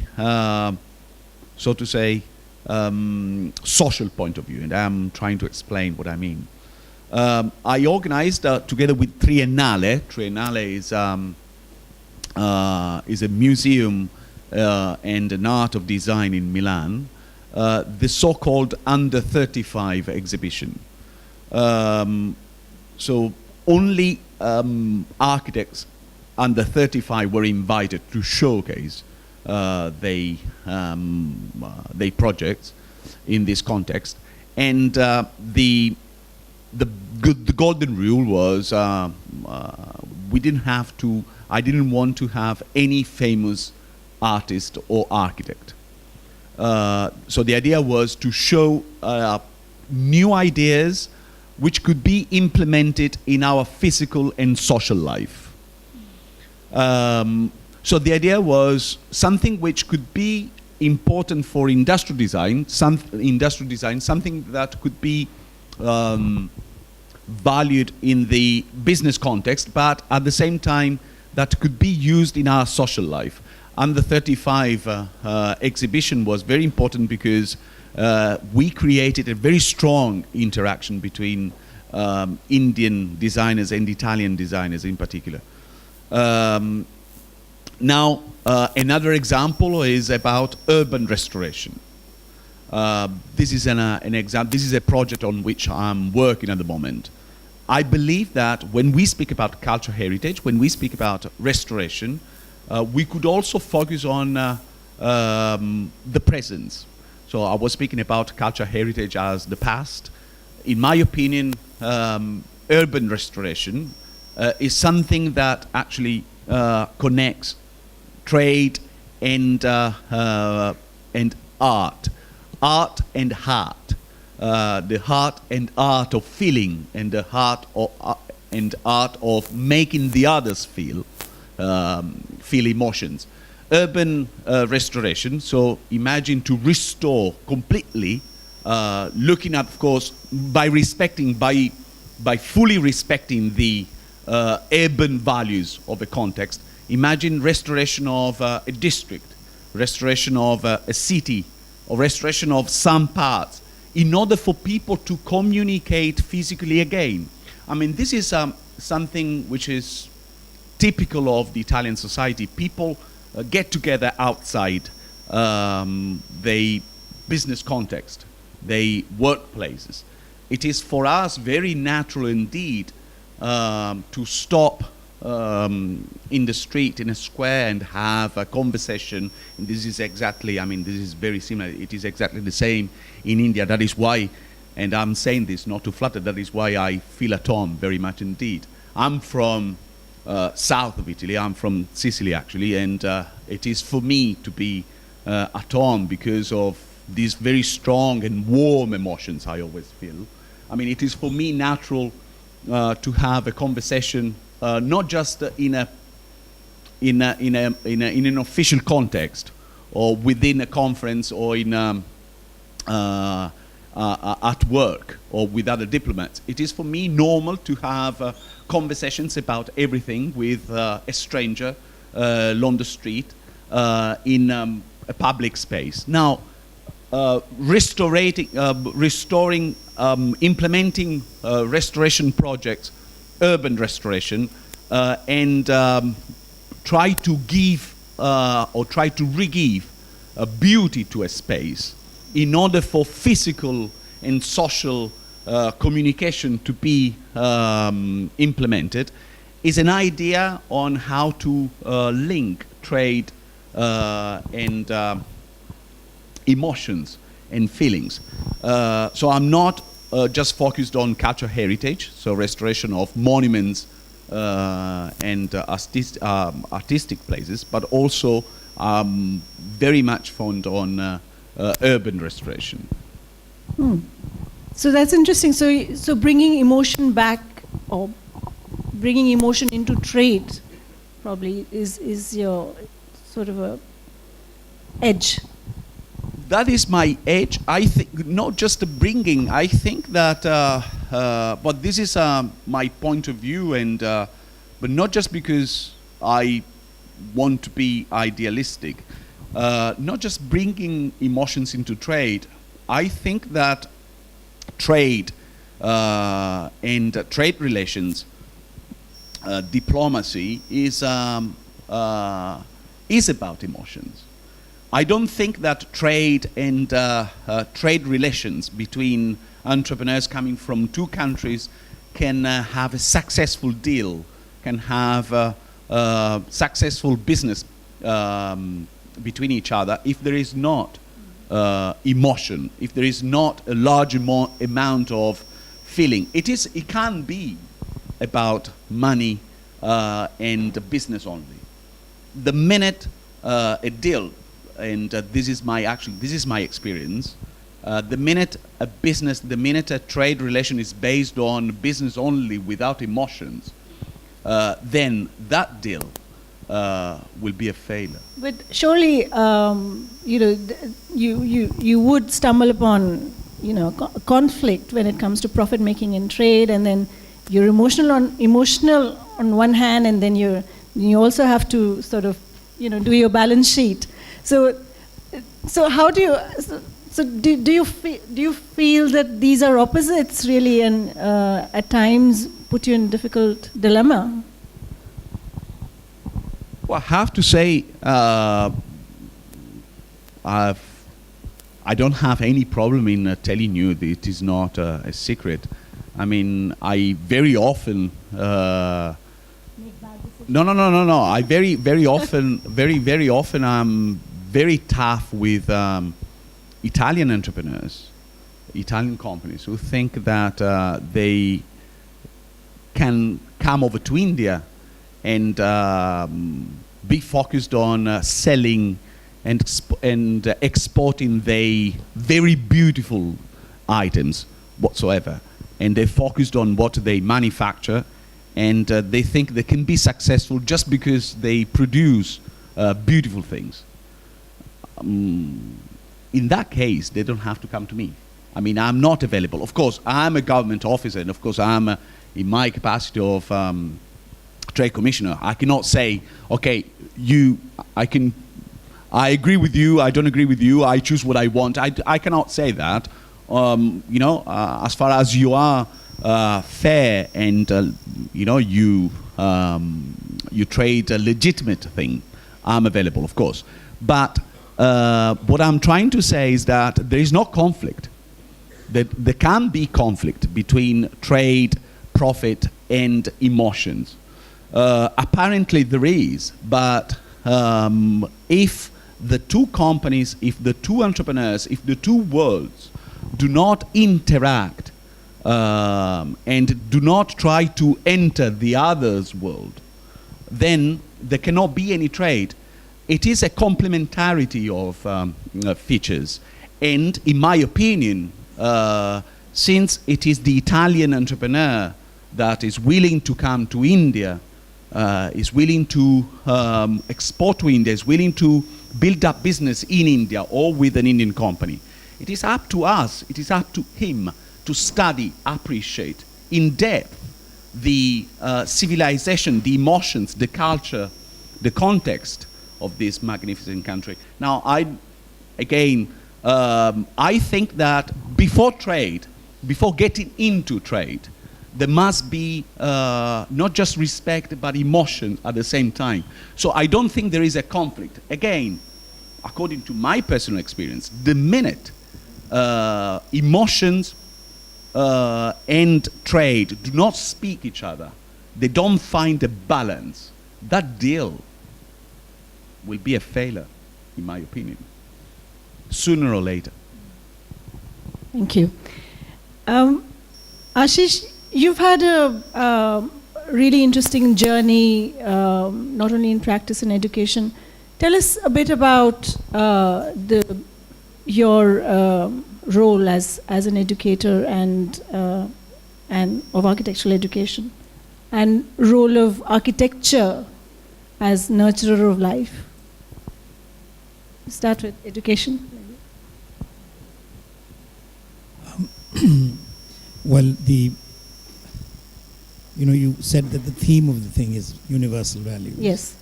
so to say, social point of view. And I'm trying to explain what I mean. I organized together with Triennale. Triennale is a museum and an art of design in Milan. The so-called Under 35 exhibition. So only architects under 35 were invited to showcase their projects in this context. And the golden rule was I didn't want to have any famous artist or architect. So the idea was to show new ideas which could be implemented in our physical and social life. So the idea was something which could be important for industrial design, something that could be valued in the business context, but at the same time that could be used in our social life. And the 35 exhibition was very important because we created a very strong interaction between Indian designers and Italian designers in particular. Now, another example is about urban restoration. This is This is a project on which I'm working at the moment. I believe that when we speak about cultural heritage, when we speak about restoration, we could also focus on the present. So I was speaking about cultural heritage as the past. In my opinion, urban restoration is something that actually connects trade and art and heart, the heart and art of feeling, and the heart and art of making the others feel emotions. urban restoration. So imagine to restore completely, looking at, of course, by fully respecting the urban values of a context. Imagine restoration of a district, restoration of a city, or restoration of some parts, in order for people to communicate physically again. I mean, this is something which is typical of the Italian society. People get together outside the business context, the workplaces. It is for us very natural indeed to stop in the street, in a square, and have a conversation. And this is exactly, I mean, this is very similar. It is exactly the same in India. That is why, and I'm saying this not to flatter, that is why I feel at home very much indeed. I'm from south of Italy. I'm from Sicily, actually, and it is for me to be at home because of these very strong and warm emotions I always feel. I mean, it is for me natural to have a conversation, not just in an official context, or within a conference, or in at work, or with other diplomats. It is for me normal to have conversations about everything with a stranger on the street in a public space. Now, implementing restoration projects, urban restoration, and try to give or try to re-give beauty to a space in order for physical and social communication to be implemented, is an idea on how to link trade and emotions and feelings. So I'm not just focused on cultural heritage, so restoration of monuments and artistic places, but also very much fond on urban restoration. So that's interesting. So bringing emotion back, or bringing emotion into trade, probably is your sort of a edge. That is my edge. I think not just the bringing. I think that, but this is my point of view, and but not just because I want to be idealistic. Not just bringing emotions into trade. I think that trade and trade relations, diplomacy is about emotions. I don't think that trade and trade relations between entrepreneurs coming from two countries can have a successful deal, can have a successful business between each other if there is not emotion, if there is not a large amount of feeling. It can be about money and business only. The minute a deal, and this is my experience, the minute a trade relation is based on business only without emotions, then that deal will be a failure. But surely, you would stumble upon, conflict when it comes to profit making in trade, and then you're emotional on one hand, and then you also have to sort of, do your balance sheet. So how do you? Do you feel that these are opposites really, and at times put you in a difficult dilemma? Well, I have to say, I don't have any problem in telling you that it is not a secret. I mean, I very often. No. I very often I'm very tough with Italian entrepreneurs, Italian companies who think that they can come over to India and be focused on selling and exporting their very beautiful items whatsoever. And they're focused on what they manufacture, and they think they can be successful just because they produce beautiful things. In that case, they don't have to come to me. I mean, I'm not available. Of course, I'm a government officer, and of course, I'm in my capacity of trade commissioner. I cannot say, okay, I agree with you, I don't agree with you, I choose what I want. I cannot say that. As far as you are fair and you trade a legitimate thing, I'm available, of course. But what I'm trying to say is that there is no conflict. There can be conflict between trade, profit, and emotions. Apparently there is, but if the two companies, if the two entrepreneurs, if the two worlds do not interact and do not try to enter the other's world, then there cannot be any trade. It is a complementarity of features. And in my opinion, since it is the Italian entrepreneur that is willing to come to India, is willing to export to India, is willing to build up business in India or with an Indian company, it is up to us, it is up to him to study, appreciate in depth the civilization, the emotions, the culture, the context of this magnificent country. Now, I think that before trade, before getting into trade, there must be not just respect, but emotion at the same time. So I don't think there is a conflict. Again, according to my personal experience, the minute emotions and trade do not speak each other, they don't find a balance, that deal will be a failure, in my opinion, sooner or later. Thank you. Ashish, you've had a really interesting journey, not only in practice and education. Tell us a bit about your role as an educator and of architectural education, and role of architecture as nurturer of life. Start with education. Well, you said that the theme of the thing is universal values. Yes.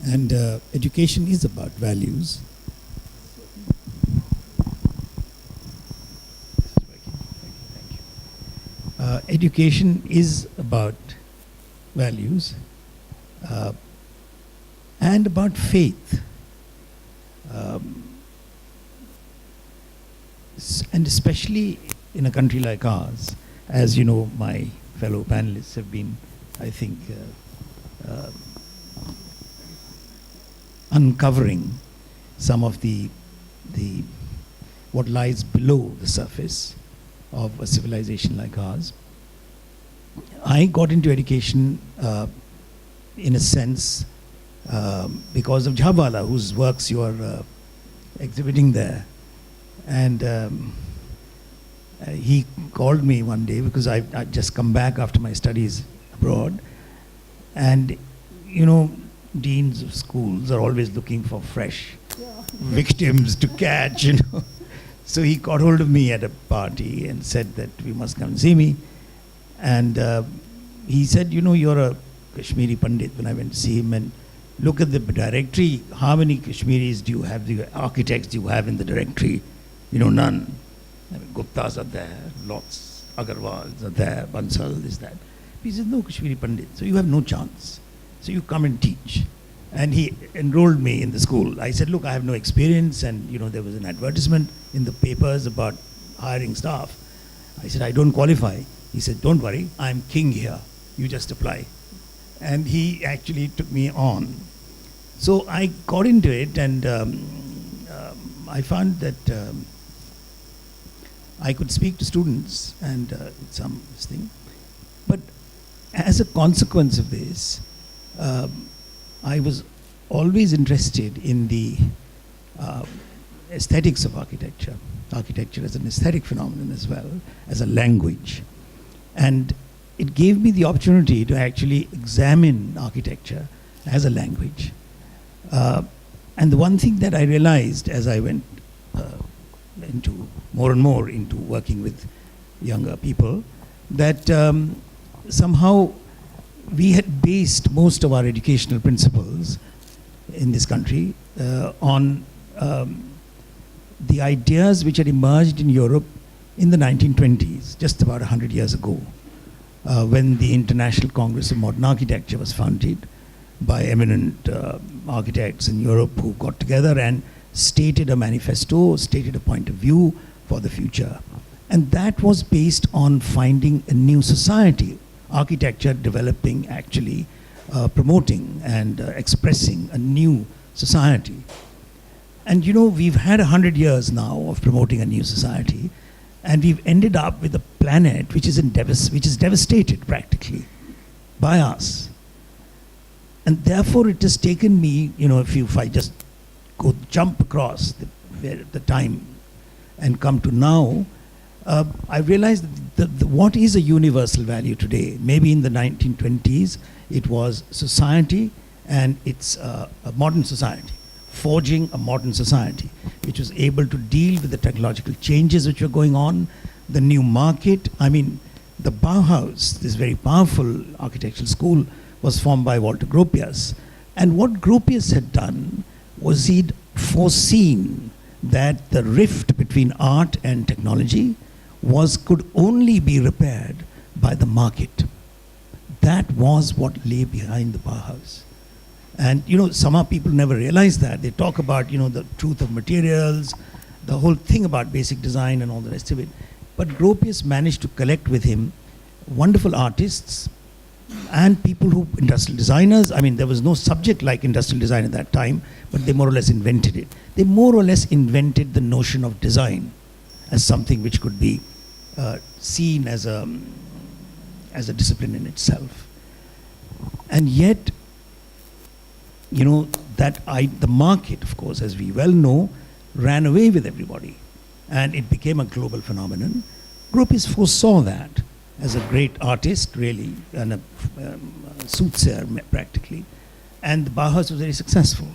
And education is about values. Education is about values and about faith. And especially in a country like ours, as you know, my fellow panelists have been, I think, uncovering some of the what lies below the surface of a civilization like ours. I got into education in a sense because of Jhabwala, whose works you are exhibiting there. And he called me one day because I'd just come back after my studies abroad. And, deans of schools are always looking for fresh victims to catch, So he got hold of me at a party and said that we must come and see me. And he said, you're a Kashmiri Pandit. When I went to see him, and look at the directory, how many Kashmiris do you have, the architects do you have in the directory? None. I mean, Guptas are there, lots, Agarwals are there, Bansal is that. He said, no, Kashmiri Pandit, so you have no chance. So you come and teach. And he enrolled me in the school. I said, look, I have no experience, and there was an advertisement in the papers about hiring staff. I said, I don't qualify. He said, don't worry, I'm king here. You just apply. And he actually took me on. So I got into it, and I found that I could speak to students and some thing. But as a consequence of this, I was always interested in the aesthetics of architecture. Architecture as an aesthetic phenomenon as well, as a language. And it gave me the opportunity to actually examine architecture as a language. And the one thing that I realized as I went into more and more into working with younger people, that somehow we had based most of our educational principles in this country on the ideas which had emerged in Europe in the 1920s, just about 100 years ago, when the International Congress of Modern Architecture was founded by eminent architects in Europe who got together and stated a manifesto, stated a point of view for the future. And that was based on finding a new society, architecture developing, actually promoting and expressing a new society. And you know, we've had 100 years now of promoting a new society, and we've ended up with a planet which is devastated practically by us. And therefore it has taken me, you know, if I just jump across the time and come to now, I realized that what is a universal value today? Maybe in the 1920s it was society, and it's a modern society, forging a modern society which was able to deal with the technological changes which were going on, the new market. I mean, the Bauhaus, this very powerful architectural school, was formed by Walter Gropius. And what Gropius had done was he'd foreseen that the rift between art and technology could only be repaired by the market. That was what lay behind the Bauhaus. And you know, somehow people never realize that. They talk about, you know, the truth of materials, the whole thing about basic design and all the rest of it. But Gropius managed to collect with him wonderful artists and people who, industrial designers. I mean, there was no subject like industrial design at that time, but they more or less invented it. They more or less invented the notion of design as something which could be seen as a discipline in itself. And yet, you know, the market, of course, as we well know, ran away with everybody, and it became a global phenomenon. Gropius foresaw that as a great artist, really, and a soothsayer practically, and the Bauhaus was very successful.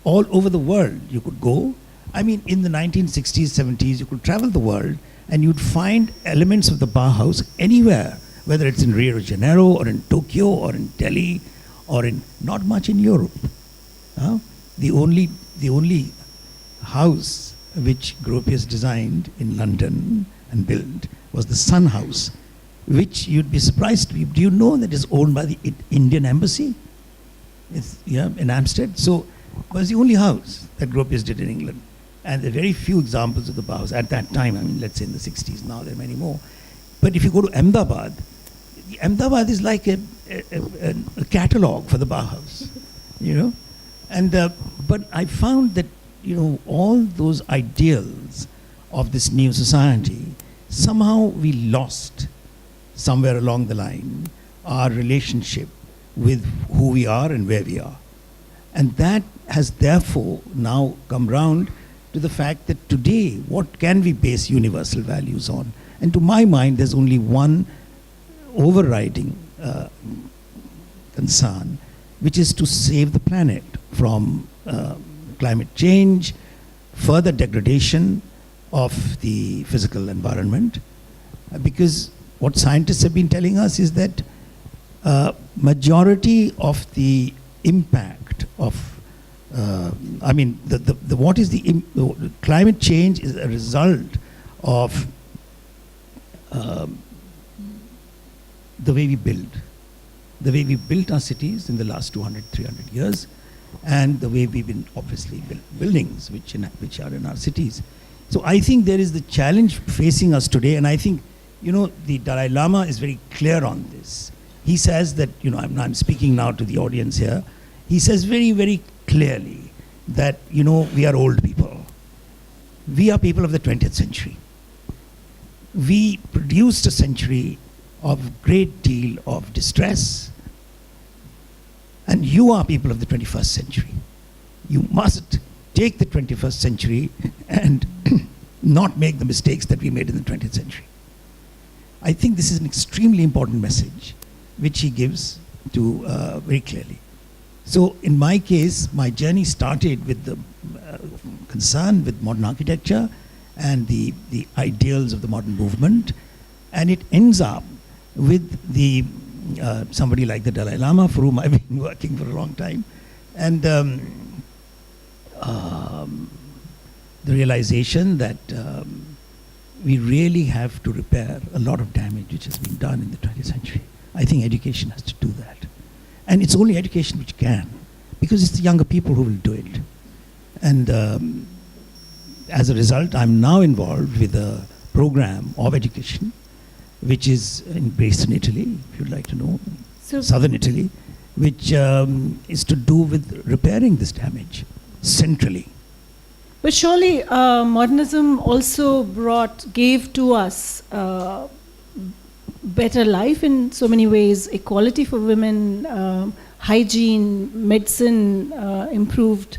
All over the world you could go. I mean, in the 1960s, 70s, you could travel the world and you'd find elements of the Bauhaus anywhere, whether it's in Rio de Janeiro or in Tokyo or in Delhi or in, not much in Europe. The only house which Gropius designed in London and built was the Sun House, which you'd be surprised to be. Do you know that it's owned by the Indian Embassy? It's, yeah, in Amsterdam. So it was the only house that Gropius did in England. And there are very few examples of the Bauhaus at that time. I mean, let's say in the 60s. Now there are many more. But if you go to Ahmedabad, Ahmedabad is like a catalogue for the Bauhaus, you know. And but I found that, you know, all those ideals of this new society, somehow we lost somewhere along the line our relationship with who we are and where we are. And that has therefore now come round to the fact that today, what can we base universal values on? And to my mind, there's only one overriding concern, which is to save the planet from climate change, further degradation of the physical environment. Because what scientists have been telling us is that majority of the impact of climate change is a result of the way we build. The way we built our cities in the last 200, 300 years, and the way we've been obviously built buildings which are in our cities. So I think there is the challenge facing us today, and I think, you know, the Dalai Lama is very clear on this. He says that, you know, I'm speaking now to the audience here, he says very, very clearly that, you know, we are old people. We are people of the 20th century. We produced a century of great deal of distress, and you are people of the 21st century. You must take the 21st century and not make the mistakes that we made in the 20th century. I think this is an extremely important message which he gives to very clearly. So in my case, my journey started with the concern with modern architecture and the ideals of the modern movement, and it ends up with the somebody like the Dalai Lama, for whom I've been working for a long time, and the realization that we really have to repair a lot of damage which has been done in the 20th century. I think education has to do that. And it's only education which can, because it's the younger people who will do it. And as a result, I'm now involved with a program of education, which is based in Italy, if you'd like to know, southern Italy, which is to do with repairing this damage centrally. But surely modernism also gave to us better life in so many ways, equality for women, hygiene, medicine improved,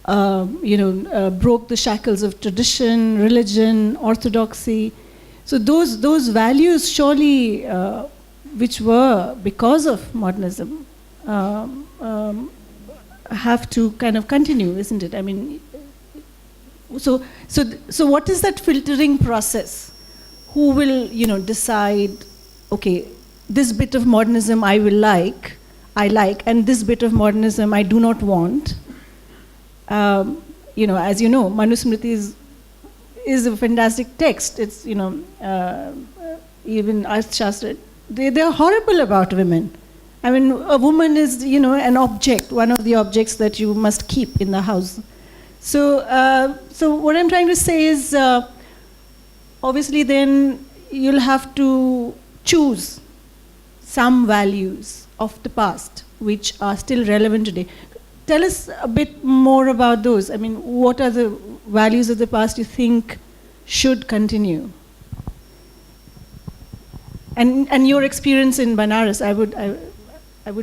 broke the shackles of tradition, religion, orthodoxy. So those values surely, which were because of modernism, have to kind of continue, isn't it? I mean, so what is that filtering process? Who will, decide, okay, this bit of modernism I like, and this bit of modernism I do not want. As you know, Manusmriti is a fantastic text. It's, even Arthashastra, they're horrible about women. I mean, a woman is, an object, one of the objects that you must keep in the house. So what I'm trying to say is, obviously then you'll have to choose some values of the past which are still relevant today. Tell us a bit more about those. I mean, what are the values of the past you think should continue? And your experience in Banaras, I would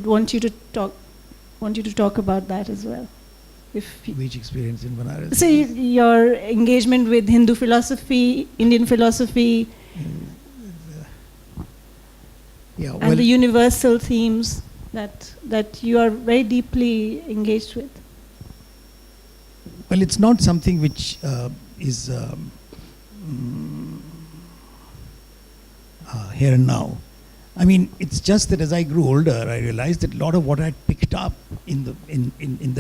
want you to talk about that as well. Which experience in Banaras? So your engagement with Hindu philosophy, Indian philosophy, and the universal themes that you are very deeply engaged with. Well, it's not something which is here and now. I mean, it's just that as I grew older, I realized that a lot of what I picked up in the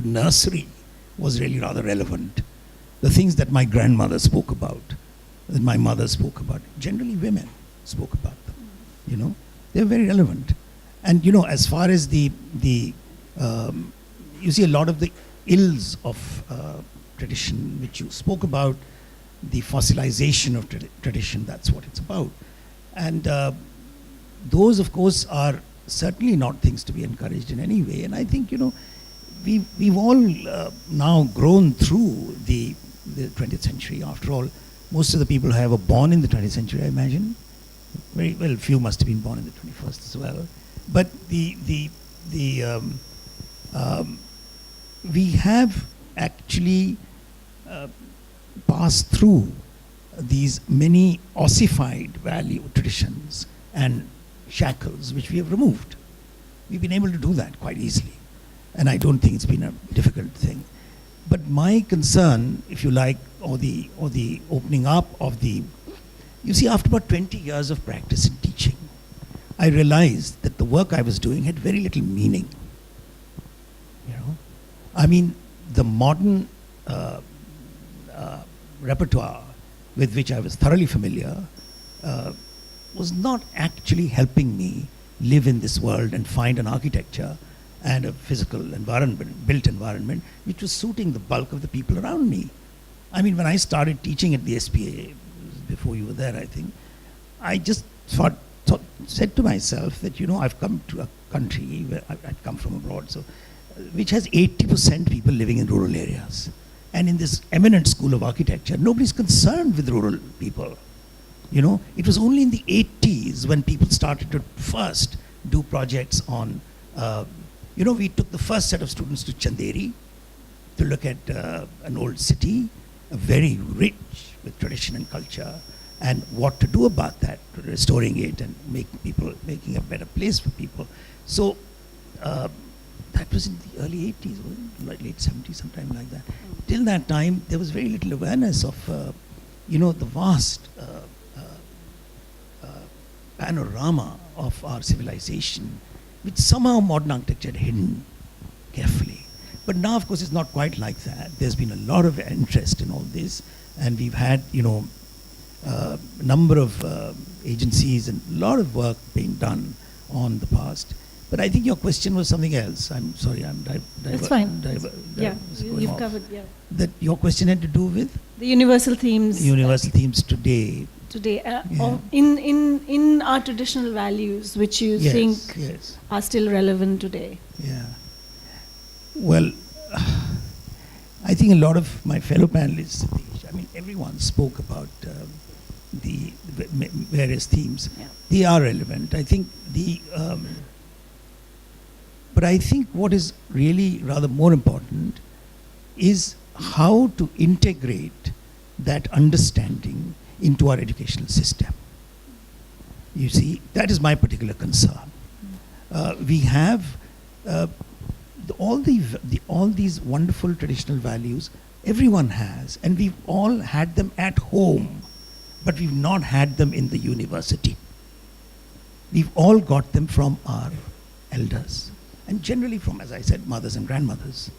nursery was really rather relevant. The things that my grandmother spoke about, that my mother spoke about, generally women spoke about them. They're very relevant. And as far as you see a lot of the ills of tradition, which you spoke about, the fossilization of tradition, that's what it's about. And those, of course, are certainly not things to be encouraged in any way. And I think, we've all now grown through the 20th century. After all, most of the people who were born in the 20th century, I imagine, very well, few must have been born in the 21st as well. But we have actually passed through these many ossified value traditions and shackles which we have removed. We've been able to do that quite easily. And I don't think it's been a difficult thing. But my concern, if you like, or the opening up of you see, after about 20 years of practice in teaching, I realized that the work I was doing had very little meaning. I mean, the modern repertoire with which I was thoroughly familiar was not actually helping me live in this world and find an architecture and a physical environment, built environment, which was suiting the bulk of the people around me. I mean, when I started teaching at the SPA, before you were there, I think, I just said to myself that, I've come to a country where I've come from abroad, so which has 80% people living in rural areas. And in this eminent school of architecture, nobody's concerned with rural people. It was only in the 80s when people started to first do projects on, we took the first set of students to Chanderi to look at an old city, very rich with tradition and culture, and what to do about that, restoring it and making a better place for people. So that was in the early 80s, like late 70s, sometime like that. Till that time, there was very little awareness of, the vast panorama of our civilization, which somehow modern architecture had hidden carefully. But now, of course, it's not quite like that. There's been a lot of interest in all this, and we've had, a number of agencies and a lot of work being done on the past. But I think your question was something else. I'm sorry, That's fine. Yeah, you've covered, yeah. That your question had to do with? The universal themes. Universal themes today. Today, Yeah. or in our traditional values, which you think Yes. are still relevant today. Yeah. Well, I think a lot of my fellow panelists, Satish, everyone spoke about the various themes. Yeah. They are relevant. I think but I think what is really rather more important is how to integrate that understanding into our educational system. You see, that is my particular concern. We have all these wonderful traditional values everyone has, and we've all had them at home, but we've not had them in the university. We've all got them from our elders, and generally from, as I said, mothers and grandmothers.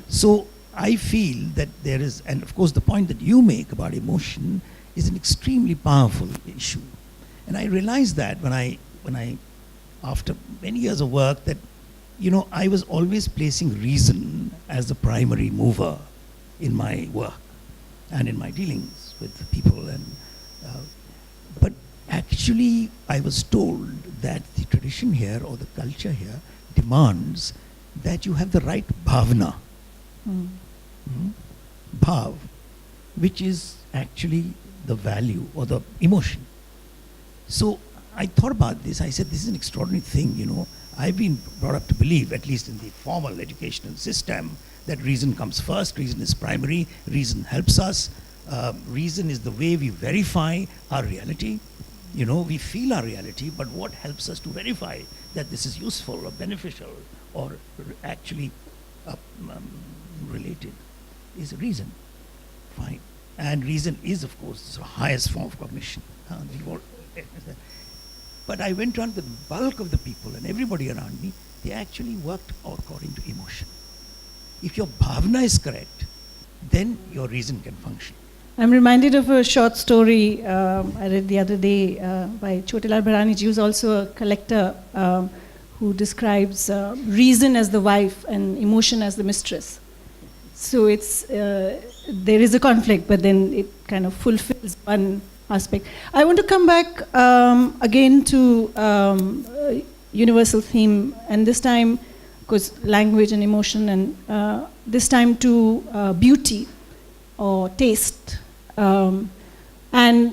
So I feel that there is, and of course the point that you make about emotion is an extremely powerful issue. And I realized that when I after many years of work, that I was always placing reason as the primary mover in my work and in my dealings with people. And but actually I was told that the tradition here, or the culture here, demands that you have the right bhavna. Bhav, which is actually the value or the emotion. So I thought about this. I said, this is an extraordinary thing. I've been brought up to believe, at least in the formal educational system, that reason comes first, reason is primary, reason helps us. Reason is the way we verify our reality. We feel our reality, but what helps us to verify that this is useful or beneficial or actually related is reason. Fine. And reason is, of course, the highest form of cognition. But I went around, the bulk of the people and everybody around me, they actually worked according to emotion. If your bhavna is correct, then your reason can function. I'm reminded of a short story I read the other day by Chotilal Bharani ji, who's also a collector, who describes reason as the wife and emotion as the mistress. So it's there is a conflict, but then it kind of fulfills one aspect. I want to come back again to universal theme, and this time, of course, language and emotion, and this time to beauty or taste. And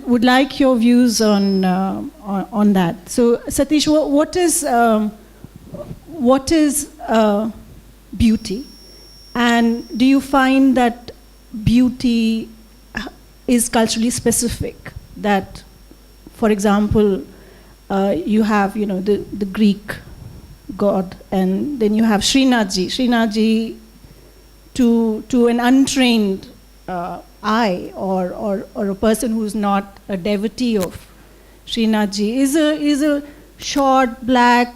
would like your views on that. So, Satish, what is beauty, and do you find that beauty is culturally specific? That, for example, you have the Greek god, and then you have Srinathji. Srinathji, to an untrained eye or a person who's not a devotee of Srinathji is a short, black,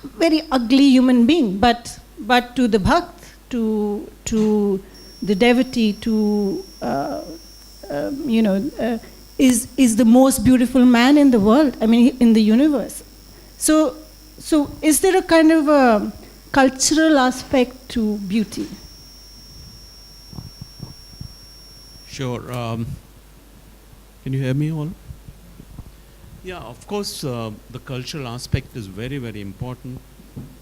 very ugly human being. But to the bhakt, to the devotee, is the most beautiful man in the world. In the universe. So is there a kind of a cultural aspect to beauty? Sure. Can you hear me all? Yeah, of course, the cultural aspect is very, very important.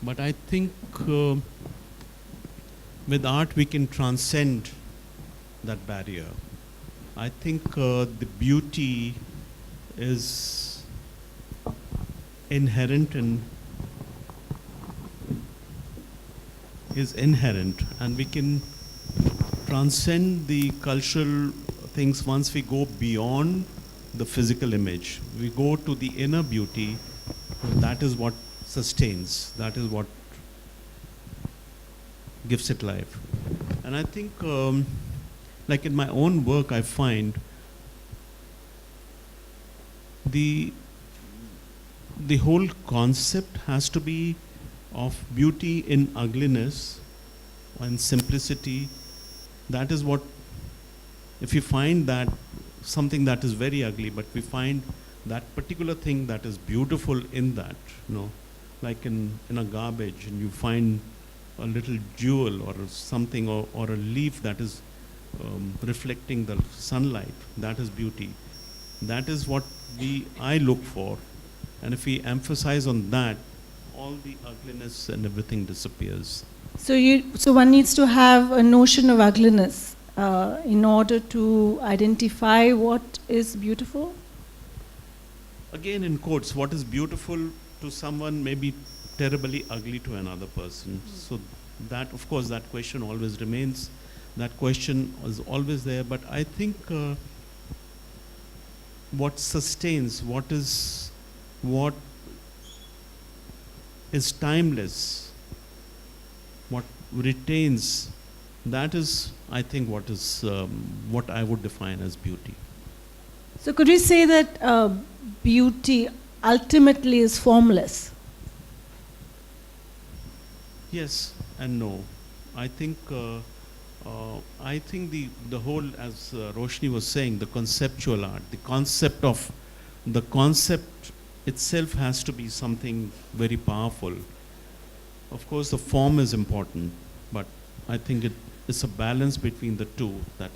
But I think with art we can transcend that barrier. I think the beauty is inherent and we can transcend the cultural things once we go beyond the physical image. We go to the inner beauty. That is what sustains. That is what gives it life. And I think, like in my own work, I find the whole concept has to be of beauty in ugliness and simplicity. That is what, if you find that something that is very ugly, but we find that particular thing that is beautiful in that, like in a garbage, and you find a little jewel or something, or a leaf that is reflecting the sunlight, that is beauty. That is what I look for. And if we emphasize on that, all the ugliness and everything disappears. So one needs to have a notion of ugliness in order to identify what is beautiful? Again, in quotes, what is beautiful to someone may be terribly ugly to another person. So that, of course, that question always remains. That question is always there. But I think what sustains, what is timeless, what retains, that is, I think, what I would define as beauty. So could we say that beauty ultimately is formless? Yes and no. I think the whole, as Roshni was saying, the conceptual art, the concept itself has to be something very powerful. Of course, the form is important, but I think it's a balance between the two that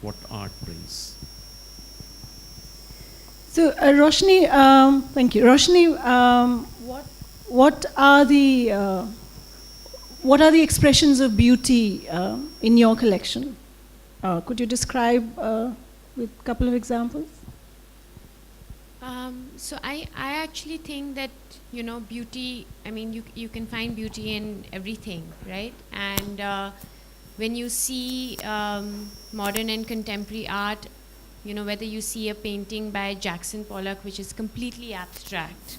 what art brings. So Roshni, thank you. Roshni, what are the expressions of beauty in your collection? Could you describe with a couple of examples? So I actually think that, beauty, I mean, you can find beauty in everything, right? And when you see modern and contemporary art, whether you see a painting by Jackson Pollock, which is completely abstract,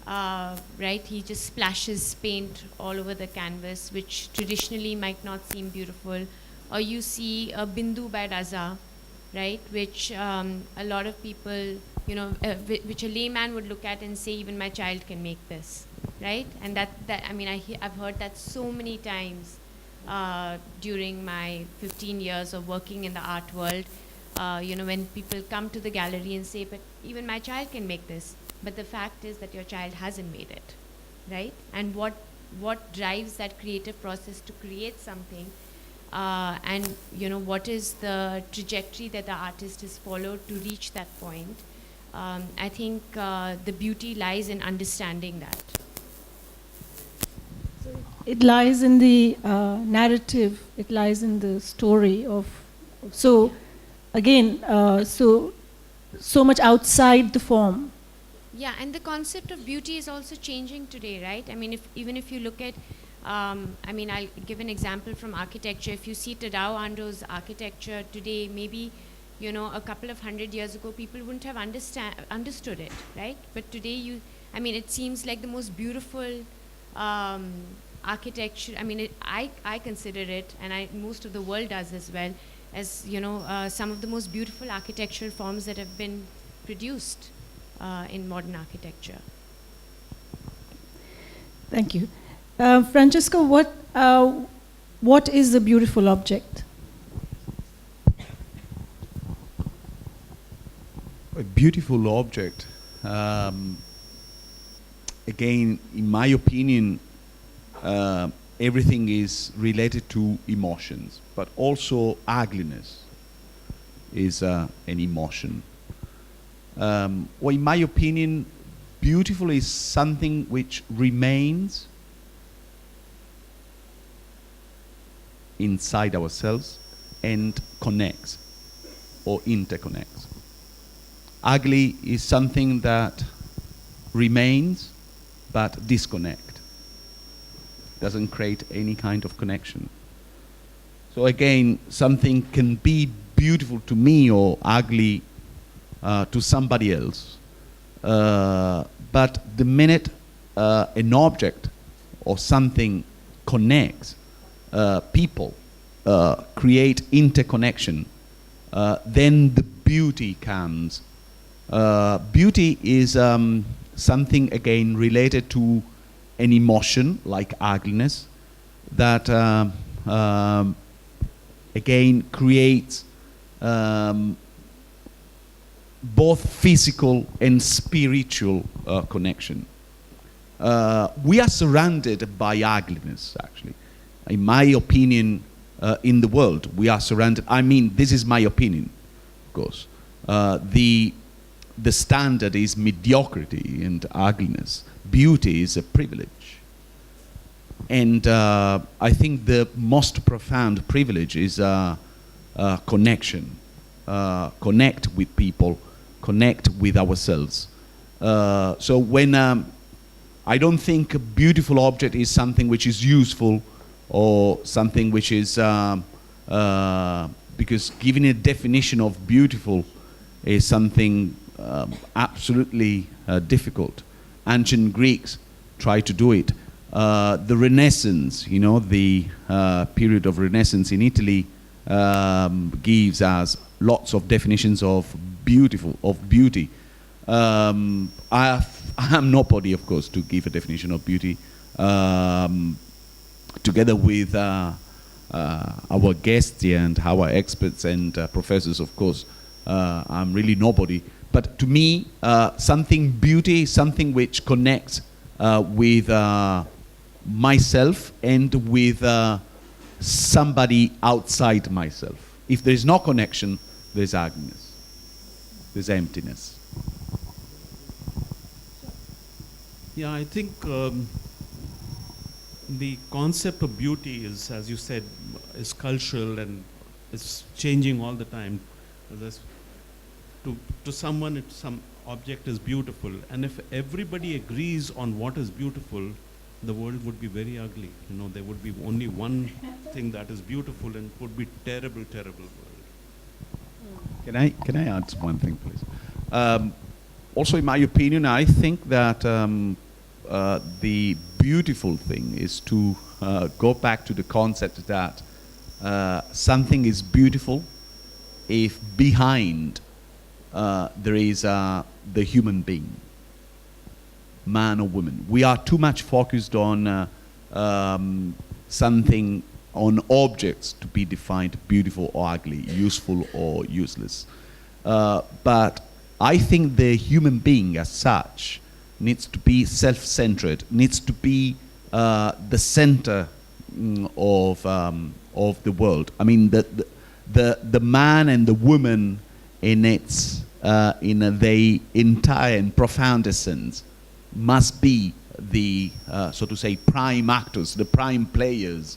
right? He just splashes paint all over the canvas, which traditionally might not seem beautiful. Or you see a Bindu by Raza, right? Which a lot of people, which a layman would look at and say, even my child can make this, right? And that I mean, I've heard that so many times during my 15 years of working in the art world. When people come to the gallery and say, but even my child can make this. But the fact is that your child hasn't made it, right? And what drives that creative process to create something, and what is the trajectory that the artist has followed to reach that point. I think the beauty lies in understanding that. It lies in the narrative, it lies in the story of, so again, so much outside the form. Yeah, and the concept of beauty is also changing today, right? I mean, even if you look at, I'll give an example from architecture. If you see Tadao Ando's architecture today, maybe, a couple of 100 years ago, people wouldn't have understood it, right? But today, it seems like the most beautiful architecture. I consider it, and most of the world does as well, as, some of the most beautiful architectural forms that have been produced in modern architecture. Thank you. Francesca, what is a beautiful object? A beautiful object. Again, in my opinion, everything is related to emotions, but also ugliness is an emotion. Well, in my opinion, beautiful is something which remains inside ourselves and connects or interconnects. Ugly is something that remains but disconnect, doesn't create any kind of connection. So again, something can be beautiful to me or ugly to somebody else. But the minute an object or something connect people, create interconnection, then the beauty comes. Beauty is something again related to an emotion like ugliness that again creates both physical and spiritual connection. We are surrounded by ugliness, actually. In my opinion, in the world, we are surrounded. I mean, this is my opinion, of course. The standard is mediocrity and ugliness. Beauty is a privilege. And I think the most profound privilege is connection. Connect with people, connect with ourselves. So when I don't think a beautiful object is something which is useful or something which is, because giving a definition of beautiful is something absolutely difficult. Ancient Greeks tried to do it. The Renaissance, you know, the period of Renaissance in Italy gives us lots of definitions of beauty. I am nobody, of course, to give a definition of beauty. Together with our guests here and our experts and professors, of course, I'm really nobody. But to me, beauty is something which connects with myself and with somebody outside myself. If there is no connection, there's ugliness, there's emptiness. Yeah, I think the concept of beauty is, as you said, is cultural and it's changing all the time. To someone, some object is beautiful, and if everybody agrees on what is beautiful, the world would be very ugly. You know, there would be only one thing that is beautiful, and it would be terrible, terrible world. Can I add one thing, please? Also, in my opinion, I think that the beautiful thing is to go back to the concept that something is beautiful if behind there is the human being, man or woman. We are too much focused on something, on objects to be defined beautiful or ugly, useful or useless. But I think the human being as such needs to be self-centered, needs to be the center of the world. I mean, the man and the woman in the entire and profound essence must be the, so to say, prime actors, the prime players.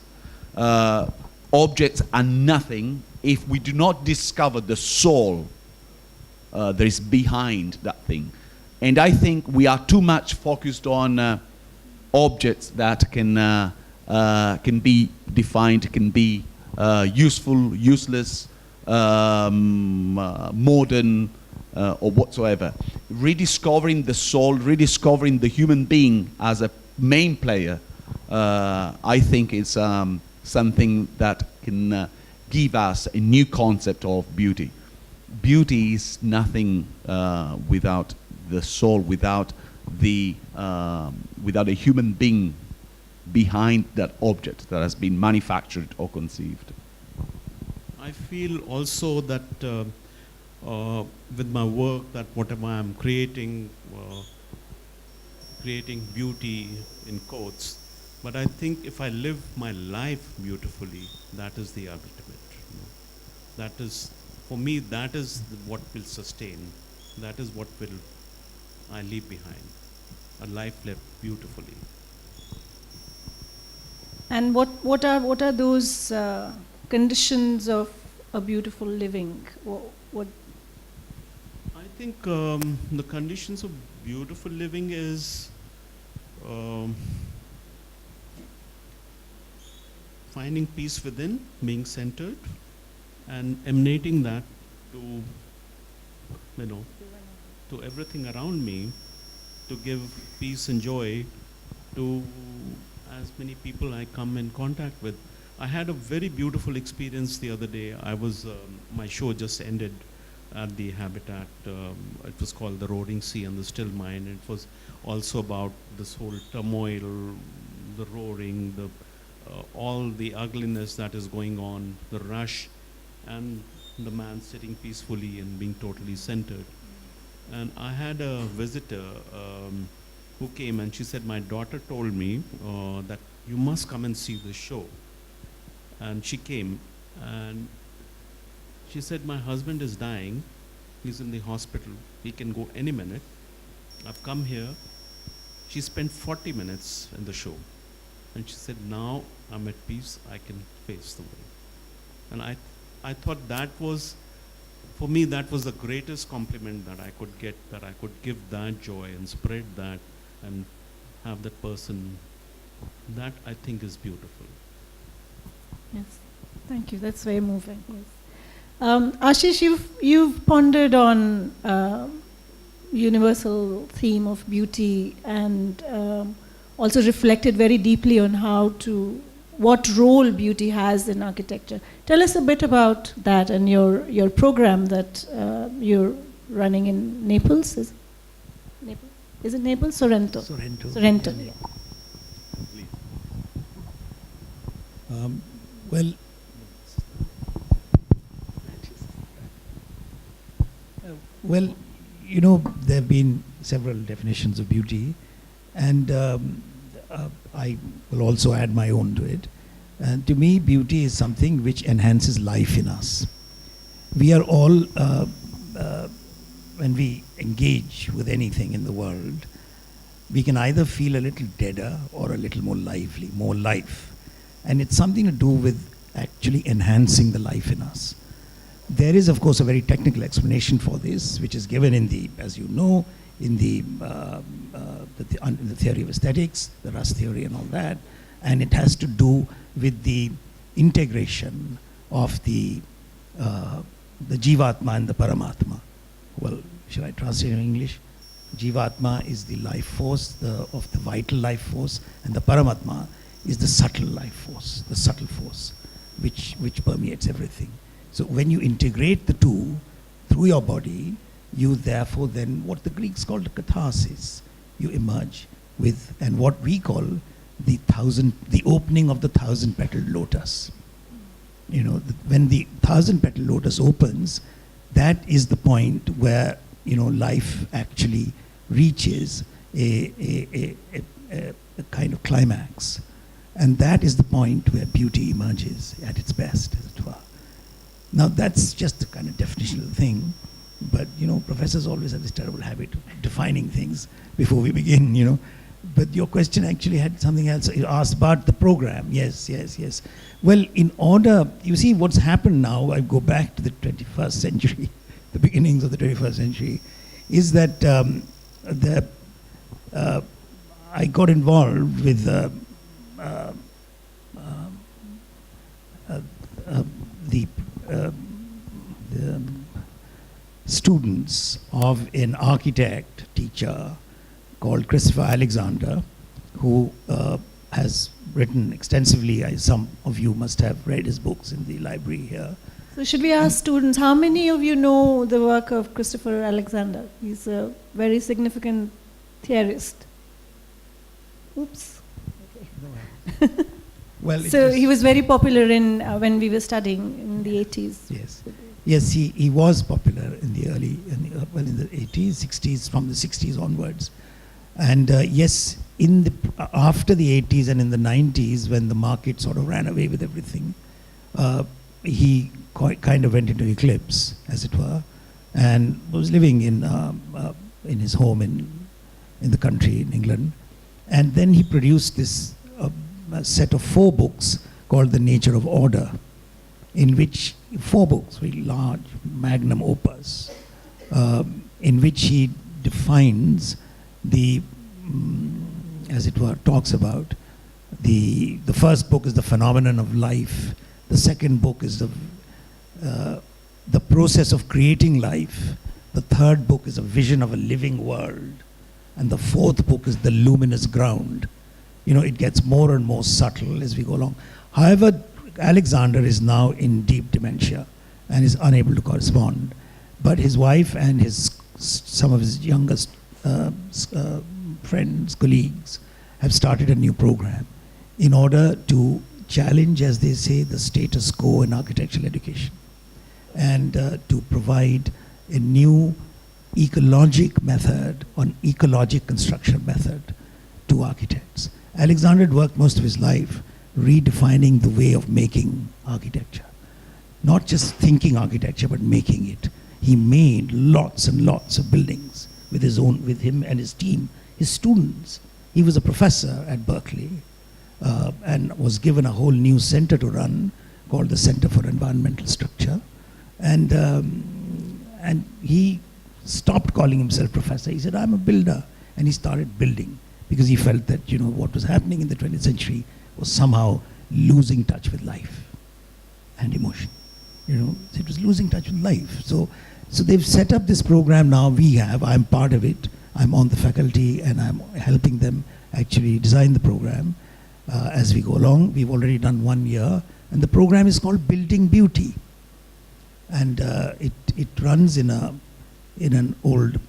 Objects are nothing if we do not discover the soul that is behind that thing. And I think we are too much focused on objects that can be defined, can be useful, useless, modern, or whatsoever. Rediscovering the soul, rediscovering the human being as a main player, I think is something that can give us a new concept of beauty. Beauty is nothing without the soul, without a human being behind that object that has been manufactured or conceived. I feel also that with my work, that whatever I'm creating beauty in quotes, but I think if I live my life beautifully, that is the ultimate. You know. That is, for me, that is what will sustain. That is what will I leave behind. A life lived beautifully. And what are those conditions of a beautiful living? What? I think the conditions of beautiful living is finding peace within, being centered, and emanating that to, to everything around me, to give peace and joy to, as many people I come in contact with. I had a very beautiful experience the other day. I was, my show just ended at the Habitat. It was called The Roaring Sea and the Still Mind. It was also about this whole turmoil, the roaring, all the ugliness that is going on, the rush, and the man sitting peacefully and being totally centered. And I had a visitor who came and she said, my daughter told me that you must come and see the show. And she came and she said, my husband is dying. He's in the hospital. He can go any minute. I've come here. She spent 40 minutes in the show. And she said, now I'm at peace. I can face the world. And I thought that was, for me, that was the greatest compliment that I could get, that I could give that joy and spread that and have that person. That I think is beautiful. Yes, thank you. That's very moving. Yes. Ashish, you've pondered on universal theme of beauty and also reflected very deeply on what role beauty has in architecture. Tell us a bit about that and your program that you're running in Naples. Is it Naples? Sorrento. Sorrento. Yeah. Well, there have been several definitions of beauty, and I will also add my own to it. And to me, beauty is something which enhances life in us. We are all, when we engage with anything in the world, we can either feel a little deader or a little more lively, more life. And it's something to do with actually enhancing the life in us. There is, of course, a very technical explanation for this, which is given in the, as you know, in the theory of aesthetics, the Rust theory and all that. And it has to do with the integration of the Jivatma and the Paramatma. Well, should I translate in English? Jivatma is the life force, of the vital life force, and the Paramatma is the subtle life force, the subtle force, which permeates everything. So when you integrate the two through your body, you therefore then, what the Greeks called a catharsis, you emerge with, and what we call the opening of the 1,000-petaled lotus. You know, when the 1,000-petaled lotus opens, that is the point where, life actually reaches a kind of climax. And that is the point where beauty emerges at its best, as it were. Now, that's just a kind of definitional thing, but, professors always have this terrible habit of defining things before we begin, But your question actually had something else. You asked about the program. Yes. Well, in order, you see what's happened now, I go back to the 21st century, the beginnings of the 21st century, is that I got involved with the students of an architect teacher called Christopher Alexander, who has written extensively. Some of you must have read his books in the library here. So should we ask students, how many of you know the work of Christopher Alexander? He's a very significant theorist. Oops. Okay. Well, so he was very popular in when we were studying in the 80s. Yes, he was popular in the in the 80s, 60s, from the 60s onwards. And yes, after the 80s and in the 90s, when the market sort of ran away with everything, he kind of went into eclipse, as it were, and was living in his home in the country, in England. And then he produced this a set of 4 books called The Nature of Order, in which 4 books, very large, magnum opus, in which he defines as it were, talks about the first book is the phenomenon of life, the second book is the process of creating life, the third book is a vision of a living world, and the fourth book is the luminous ground, it gets more and more subtle as we go along. However, Alexander is now in deep dementia and is unable to correspond. But his wife and some of his youngest friends, colleagues, have started a new program in order to challenge, as they say, the status quo in architectural education, and to provide a new ecologic method, an ecologic construction method to architects. Alexander had worked most of his life redefining the way of making architecture. Not just thinking architecture, but making it. He made lots and lots of buildings with him and his team, his students. He was a professor at Berkeley and was given a whole new center to run called the Center for Environmental Structure. And he stopped calling himself professor. He said, I'm a builder. And he started building because he felt that, what was happening in the 20th century was somehow losing touch with life and emotion. It was losing touch with life. So they've set up this program now. I'm part of it. I'm on the faculty and I'm helping them actually design the program as we go along. We've already done 1 year, and the program is called Building Beauty. And it runs in an old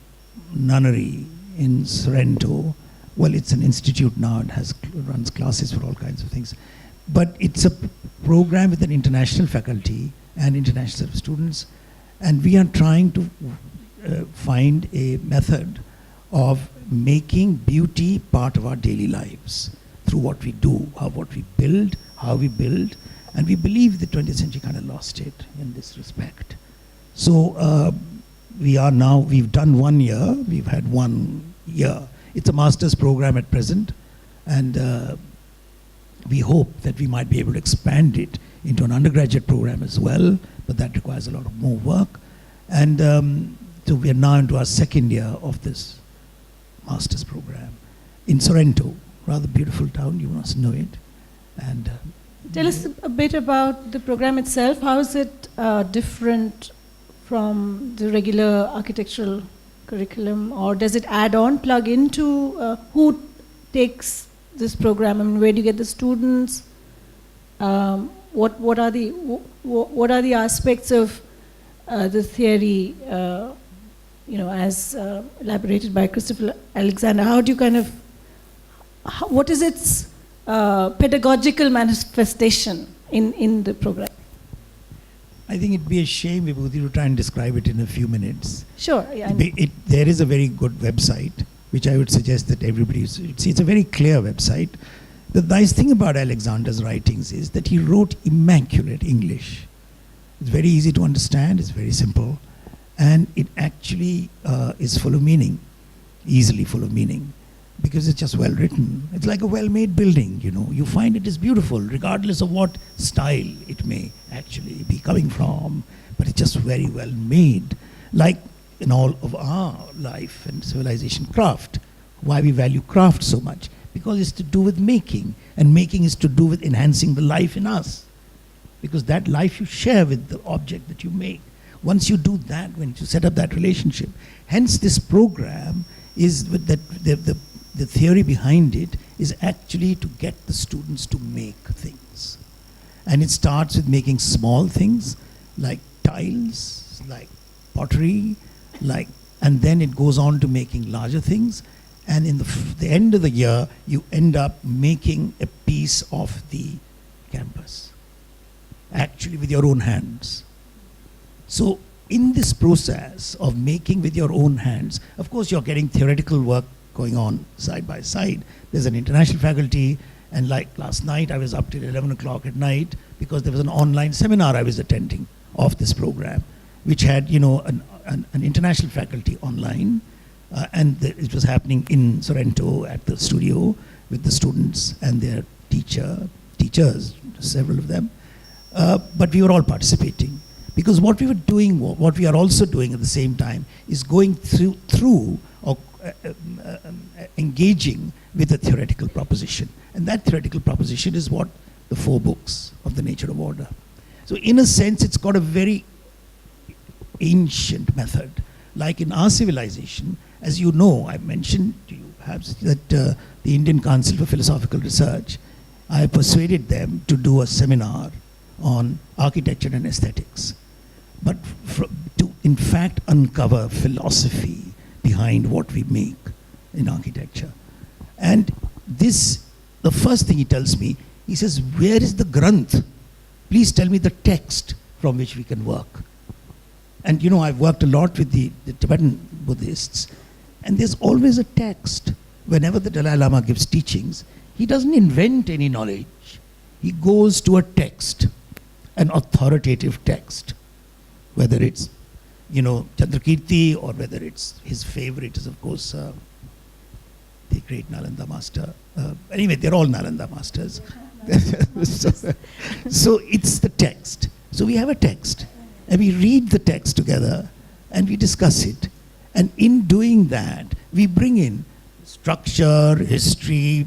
nunnery in Sorrento. Well, it's an institute now. It runs classes for all kinds of things. But it's a program with an international faculty and international set of students. And we are trying to find a method of making beauty part of our daily lives through what we do, what we build, how we build. And we believe the 20th century kind of lost it in this respect. So we've done 1 year. We've had 1 year. It's a master's program at present. And we hope that we might be able to expand it into an undergraduate program as well, but that requires a lot of more work. And so we are now into our 2nd year of this master's program in Sorrento, rather beautiful town, you must know it. And tell us a bit about the program itself. How is it different from the regular architectural curriculum, or does it add on, plug into who takes this program? I mean, where do you get the students? What are the aspects of the theory, as elaborated by Christopher Alexander? How do you what is its pedagogical manifestation in the program? I think it'd be a shame, Vibhuti, to try and describe it in a few minutes. Sure. Yeah, there is a very good website, which I would suggest that everybody see. It's a very clear website. The nice thing about Alexander's writings is that he wrote immaculate English. It's very easy to understand, it's very simple, and it actually is full of meaning, easily full of meaning, because it's just well written. It's like a well-made building, You find it is beautiful, regardless of what style it may actually be coming from, but it's just very well made. Like in all of our life and civilization, craft. Why we value craft so much? Because it's to do with making, and making is to do with enhancing the life in us. Because that life you share with the object that you make. Once you do that, when you set up that relationship, hence this program is with that the theory behind it is actually to get the students to make things. And it starts with making small things like tiles, like pottery, and then it goes on to making larger things. And in the end of the year, you end up making a piece of the campus, actually with your own hands. So in this process of making with your own hands, of course you're getting theoretical work going on side by side. There's an international faculty, and like last night I was up till 11 o'clock at night because there was an online seminar I was attending of this program, which had an international faculty online, and it was happening in Sorrento at the studio with the students and their teachers, several of them. But we were all participating because what we were doing, what we are also doing at the same time, is going through or engaging with a theoretical proposition. And that theoretical proposition is what the 4 books of the nature of order. So in a sense, it's got a very ancient method. Like in our civilization, as you know, I mentioned to you, perhaps, that the Indian Council for Philosophical Research, I persuaded them to do a seminar on architecture and aesthetics, but to in fact uncover philosophy behind what we make in architecture. And this, the first thing he tells me, he says, where is the Granth? Please tell me the text from which we can work. And you know, I've worked a lot with the Tibetan Buddhists, and there's always a text. Whenever the Dalai Lama gives teachings, he doesn't invent any knowledge. He goes to a text, an authoritative text, whether it's, you know, Chandrakirti, or whether it's his favorite is, of course, the great Nalanda master. Anyway, they're all Nalanda masters. So it's the text. So we have a text, and we read the text together, and we discuss it. And in doing that, we bring in structure, history,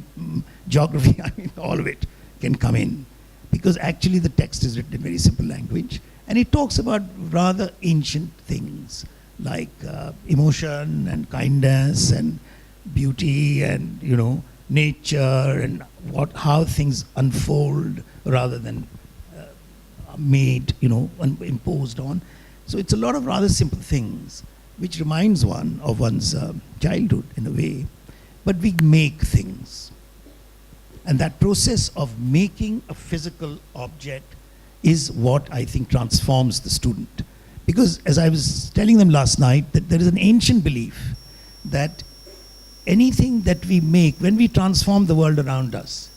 geography, I mean, all of it can come in. Because actually the text is written in very simple language, and it talks about rather ancient things, like emotion and kindness and beauty and, you know, nature, and how things unfold rather than made, you know, imposed on. So it's a lot of rather simple things, which reminds one of one's childhood in a way. But we make things. And that process of making a physical object is what I think transforms the student. Because as I was telling them last night, that there is an ancient belief that anything that we make, when we transform the world around us,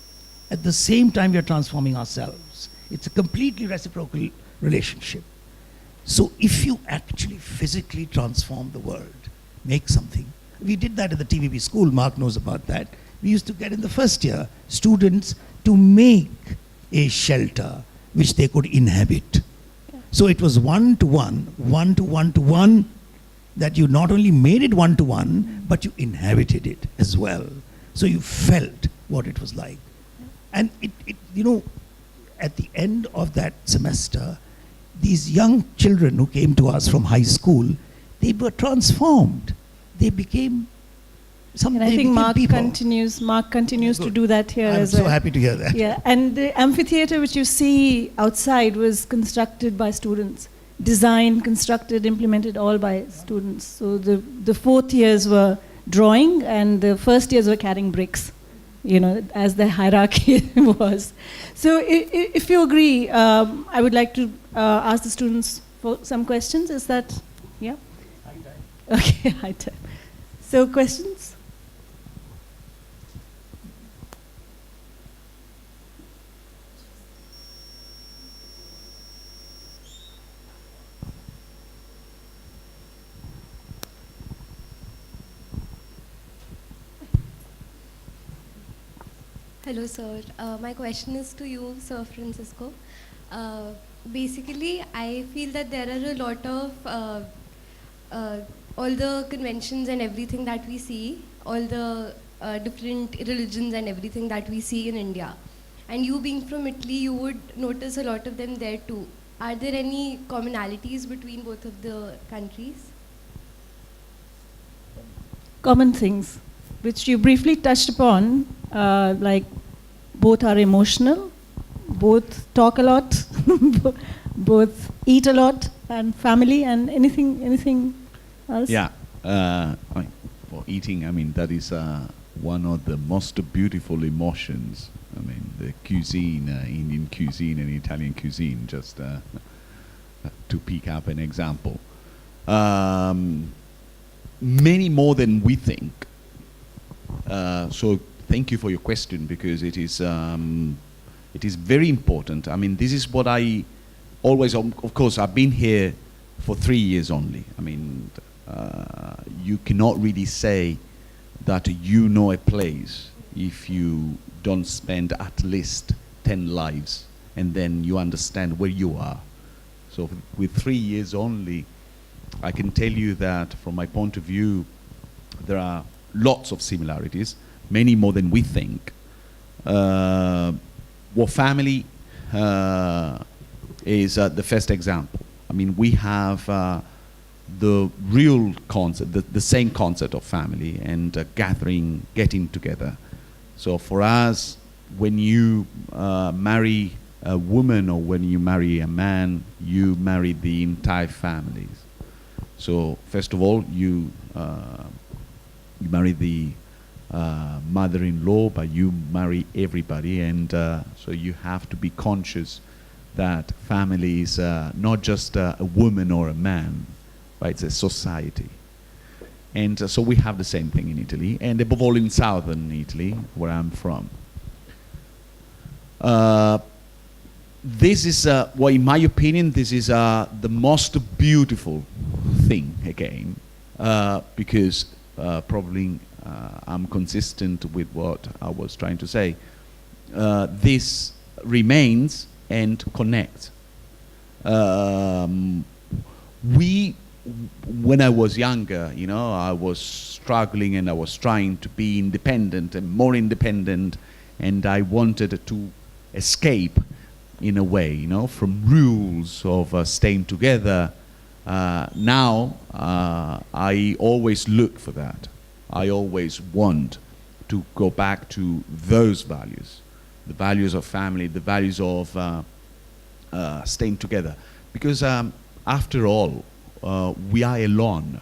at the same time we are transforming ourselves. It's a completely reciprocal relationship. So if you actually physically transform the world, make something. We did that at the TVB school, Mark knows about that. We used to get in the first year students to make a shelter which they could inhabit. So it was one-to-one, one-to-one-to-one, that you not only made it one-to-one, but you inhabited it as well. So you felt what it was like. And it you know, at the end of that semester, these young children who came to us from high school, they were transformed. They became something. And I think Mark people. continues to do that here as well. I'm so happy to hear that. Yeah, and the amphitheater which you see outside was constructed by students. Designed, constructed, implemented all by students. So the fourth years were drawing, and the first years were carrying bricks, you know, as the hierarchy was. So if you agree, I would like to ask the students for some questions. Is that, yeah? Okay, high time. So questions? Hello, sir. My question is to you, Sir Francisco. Basically, I feel that there are a lot of all the conventions and everything that we see, all the different religions and everything that we see in India. And you being from Italy, you would notice a lot of them there too. Are there any commonalities between both of the countries? Common things, which you briefly touched upon, like both are emotional, both talk a lot, both eat a lot, and family, and anything else? Yeah, for eating, I mean, that is one of the most beautiful emotions. I mean, the cuisine, Indian cuisine and Italian cuisine, just to pick up an example. Many more than we think. So thank you for your question, because it is very important. I mean, this is what I always, of course, I've been here for 3 years only. I mean, you cannot really say that you know a place if you don't spend at least 10 lives and then you understand where you are. So with 3 years only, I can tell you that from my point of view, there are lots of similarities, many more than we think. War family is the first example. I mean, we have the real concept, the same concept of family and gathering, getting together. So for us, when you marry a woman or when you marry a man, you marry the entire families. So first of all, you marry the mother-in-law, but you marry everybody, and so you have to be conscious that family is not just a woman or a man, but it's a society. And so we have the same thing in Italy, and above all in southern Italy, where I'm from. This is, well, in my opinion, this is the most beautiful thing again, because probably I'm consistent with what I was trying to say. This remains and connects. When I was younger, you know, I was struggling and I was trying to be independent and more independent, and I wanted to escape in a way, you know, from rules of staying together. Now, I always look for that. I always want to go back to those values, the values of family, the values of staying together. Because after all, we are alone,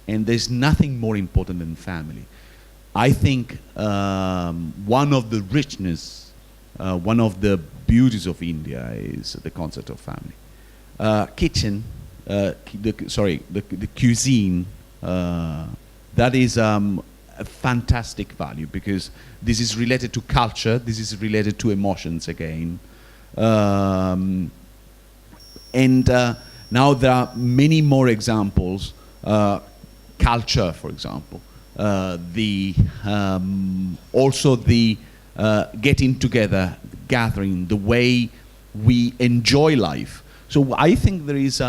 and there's nothing more important than family. I think one of the richness, one of the beauties of India is the concept of family. The cuisine, that is a fantastic value, because this is related to culture, this is related to emotions again. Now there are many more examples. Culture, for example, also the getting together, gathering, the way we enjoy life. So I think there is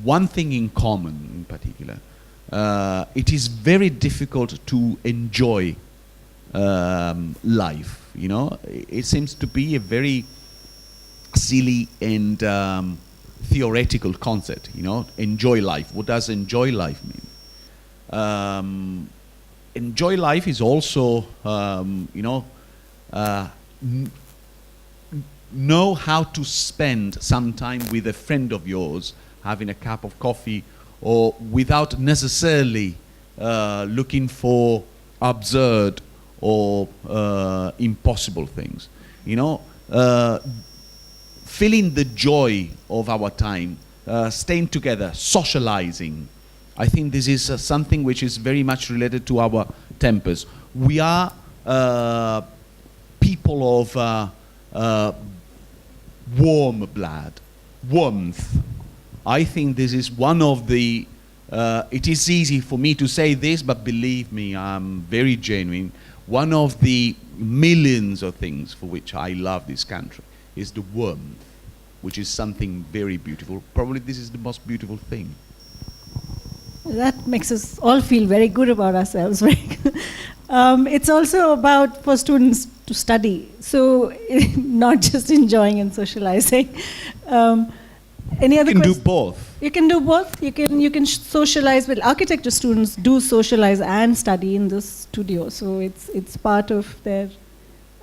one thing in common in particular. It is very difficult to enjoy life, you know. It seems to be a very silly and theoretical concept, you know. Enjoy life. What does enjoy life mean? Enjoy life is also, you know, know how to spend some time with a friend of yours, having a cup of coffee, or without necessarily looking for absurd or impossible things. You know, feeling the joy of our time, staying together, socializing. I think this is something which is very much related to our tempers. We are people of warm blood, warmth. I think this is one of the, it is easy for me to say this, but believe me, I'm very genuine. One of the millions of things for which I love this country is the warmth, which is something very beautiful. Probably this is the most beautiful thing. That makes us all feel very good about ourselves. It's also about for students to study, so not just enjoying and socializing. Any other questions? You can do both. You can do both. You can socialize. Well, architecture students do socialize and study in this studio, so it's part of their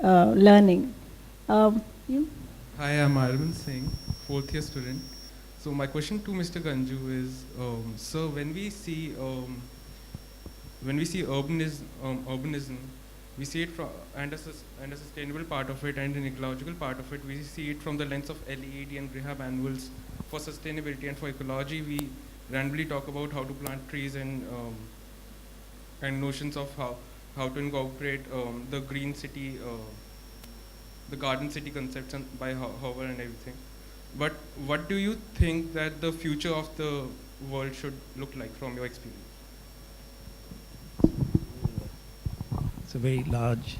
learning. You? Hi, I'm Arvind Singh, fourth year student. So my question to Mr. Ganju is, sir, when we see urbanism, we see it from and a sustainable part of it and an ecological part of it. We see it from the lens of LEED and Graham annuals for sustainability, and for ecology, we randomly talk about how to plant trees and notions of how to incorporate the green city, the garden city concepts by Hoover and everything. But what do you think that the future of the world should look like from your experience? It's a very large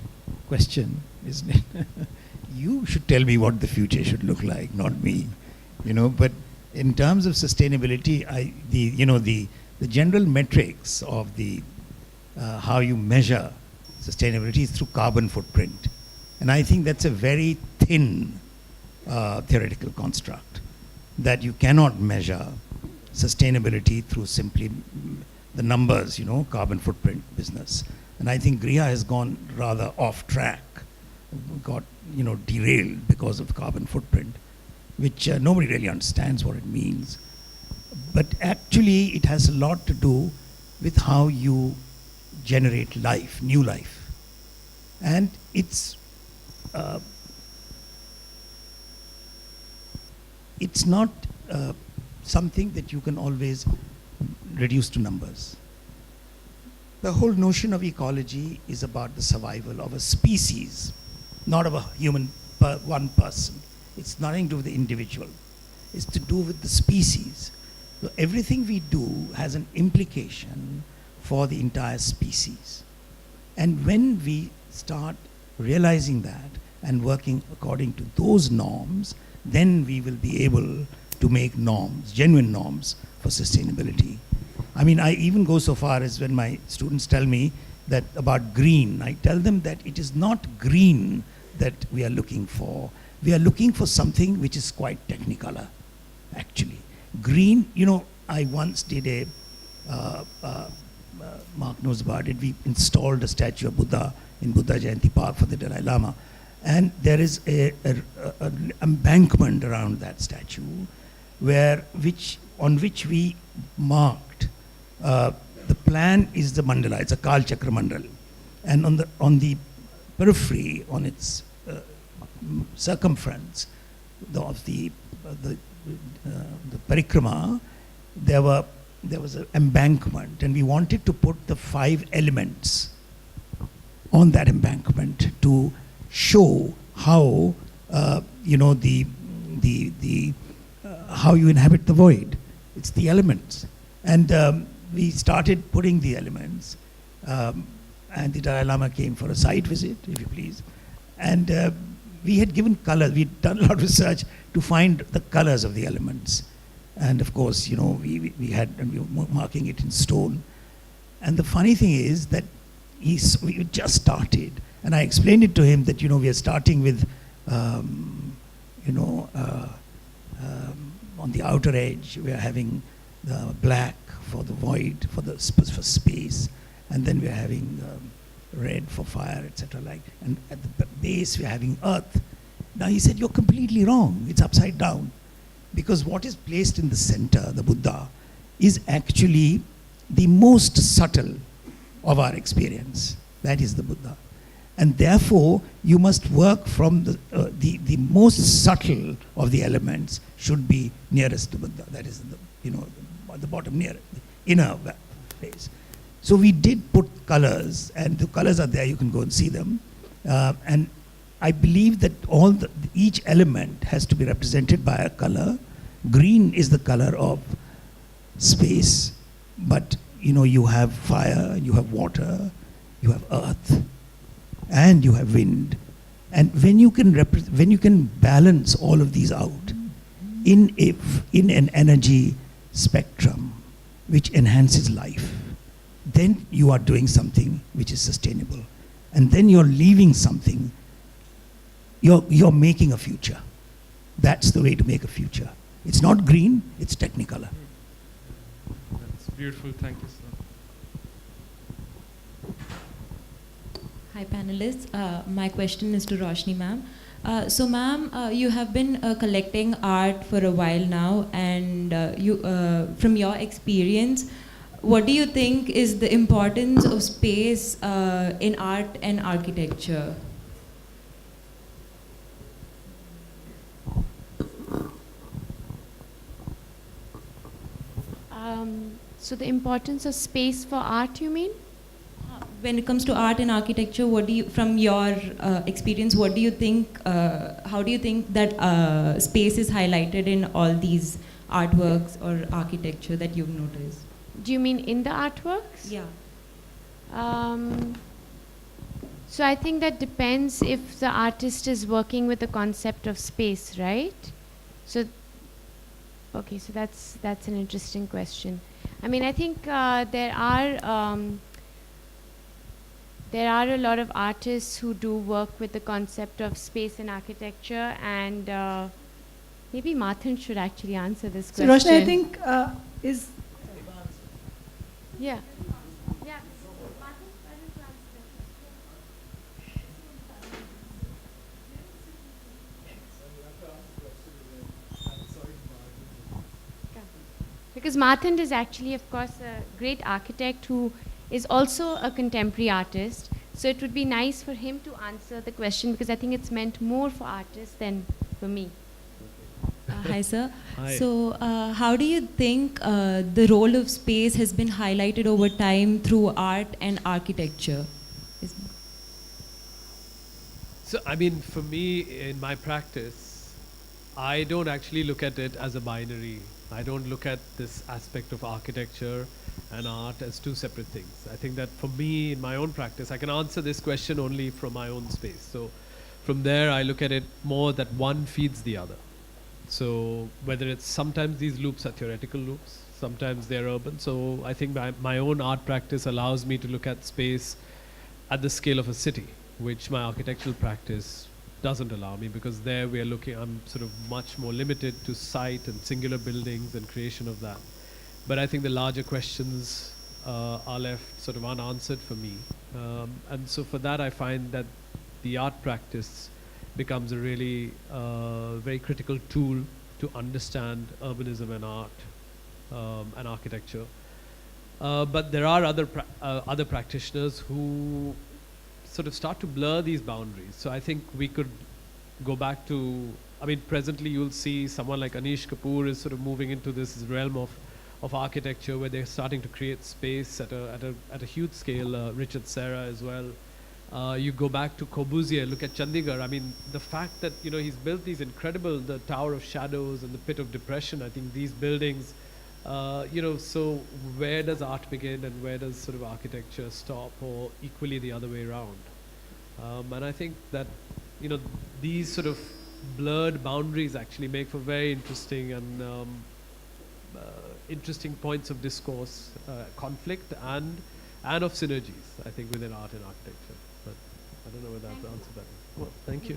question, isn't it? You should tell me what the future should look like, not me. You know, but in terms of sustainability, the general metrics of the how you measure sustainability is through carbon footprint, and I think that's a very thin theoretical construct, that you cannot measure sustainability through simply the numbers, carbon footprint business. And I think Griha has gone rather off track, got, derailed because of carbon footprint, which nobody really understands what it means. But actually, it has a lot to do with how you generate life, new life. And it's not something that you can always reduce to numbers. The whole notion of ecology is about the survival of a species, not of a human, one person. It's nothing to do with the individual. It's to do with the species. So everything we do has an implication for the entire species. And when we start realizing that and working according to those norms, then we will be able to make norms, genuine norms for sustainability. I mean, I even go so far as when my students tell me that about green, I tell them that it is not green that we are looking for. We are looking for something which is quite technicolor, actually. Green, I once did Mark knows about it, we installed a statue of Buddha in Buddha Jayanti Park for the Dalai Lama. And there is an embankment around that statue on which we marked. The plan is the mandala, it's a Kal Chakra mandal. And on the periphery, on its circumference of the parikrama, there was an embankment, and we wanted to put the 5 elements on that embankment to show how how you inhabit the void. It's the elements, and we started putting the elements, and the Dalai Lama came for a site visit, if you please, and we had given colors. We'd done a lot of research to find the colors of the elements, and of course, we were marking it in stone. And the funny thing is that we just started, and I explained it to him that we are starting with on the outer edge we are having the black for the void, for space, and then we are having red for fire, etc. And at the base we are having earth. Now he said, you're completely wrong. It's upside down, because what is placed in the center, the Buddha, is actually the most subtle of our experience. That is the Buddha. And therefore, you must work from the most subtle of the elements should be nearest to Buddha. That is, the bottom near, the inner place. So we did put colors, and the colors are there. You can go and see them. And I believe that each element has to be represented by a color. Green is the color of space, but you have fire, you have water, you have earth, and you have wind. And when you can balance all of these out in an energy spectrum which enhances life, then you are doing something which is sustainable. And then you're leaving something, you're making a future. That's the way to make a future. It's not green, it's technicolor. That's beautiful, thank you, sir. Hi panelists, my question is to Roshni ma'am. So ma'am, you have been collecting art for a while now, and from your experience, what do you think is the importance of space in art and architecture? So the importance of space for art, you mean? When it comes to art and architecture, from your experience, what do you think? How do you think that space is highlighted in all these artworks or architecture that you've noticed? Do you mean in the artworks? Yeah. So I think that depends if the artist is working with the concept of space, right? So, okay, so that's an interesting question. I mean, I think there are a lot of artists who do work with the concept of space and architecture, and maybe Mathan should actually answer this question. So Roshni, I think is Yeah. Because Marthand is actually, of course, a great architect who is also a contemporary artist. So it would be nice for him to answer the question, because I think it's meant more for artists than for me. Hi, sir. Hi. So, how do you think the role of space has been highlighted over time through art and architecture? So, I mean, for me, in my practice, I don't actually look at it as a binary. I don't look at this aspect of architecture and art as two separate things. I think that for me, in my own practice, I can answer this question only from my own space. So, from there, I look at it more that one feeds the other. So, whether it's sometimes these loops are theoretical loops, sometimes they're urban. So, I think my own art practice allows me to look at space at the scale of a city, which my architectural practice doesn't allow me, because there we are looking, I'm sort of much more limited to site and singular buildings and creation of that. But I think the larger questions are left sort of unanswered for me. And so for that, I find that the art practice becomes a really very critical tool to understand urbanism and art and architecture. But there are other practitioners who sort of start to blur these boundaries. So I think we could go back to, I mean, presently you'll see someone like Anish Kapoor is sort of moving into this realm of architecture, where they're starting to create space at a huge scale. Richard Serra as well. You go back to Corbusier, look at Chandigarh. I mean, the fact that, you know, he's built these incredible, the Tower of Shadows and the Pit of Depression. I think these buildings, you know, so where does art begin and where does sort of architecture stop, or equally the other way around? And I think that, you know, these sort of blurred boundaries actually make for very interesting and interesting points of discourse, conflict and of synergies, I think, within art and architecture. But I don't know whether I've answered that. Well, thank you.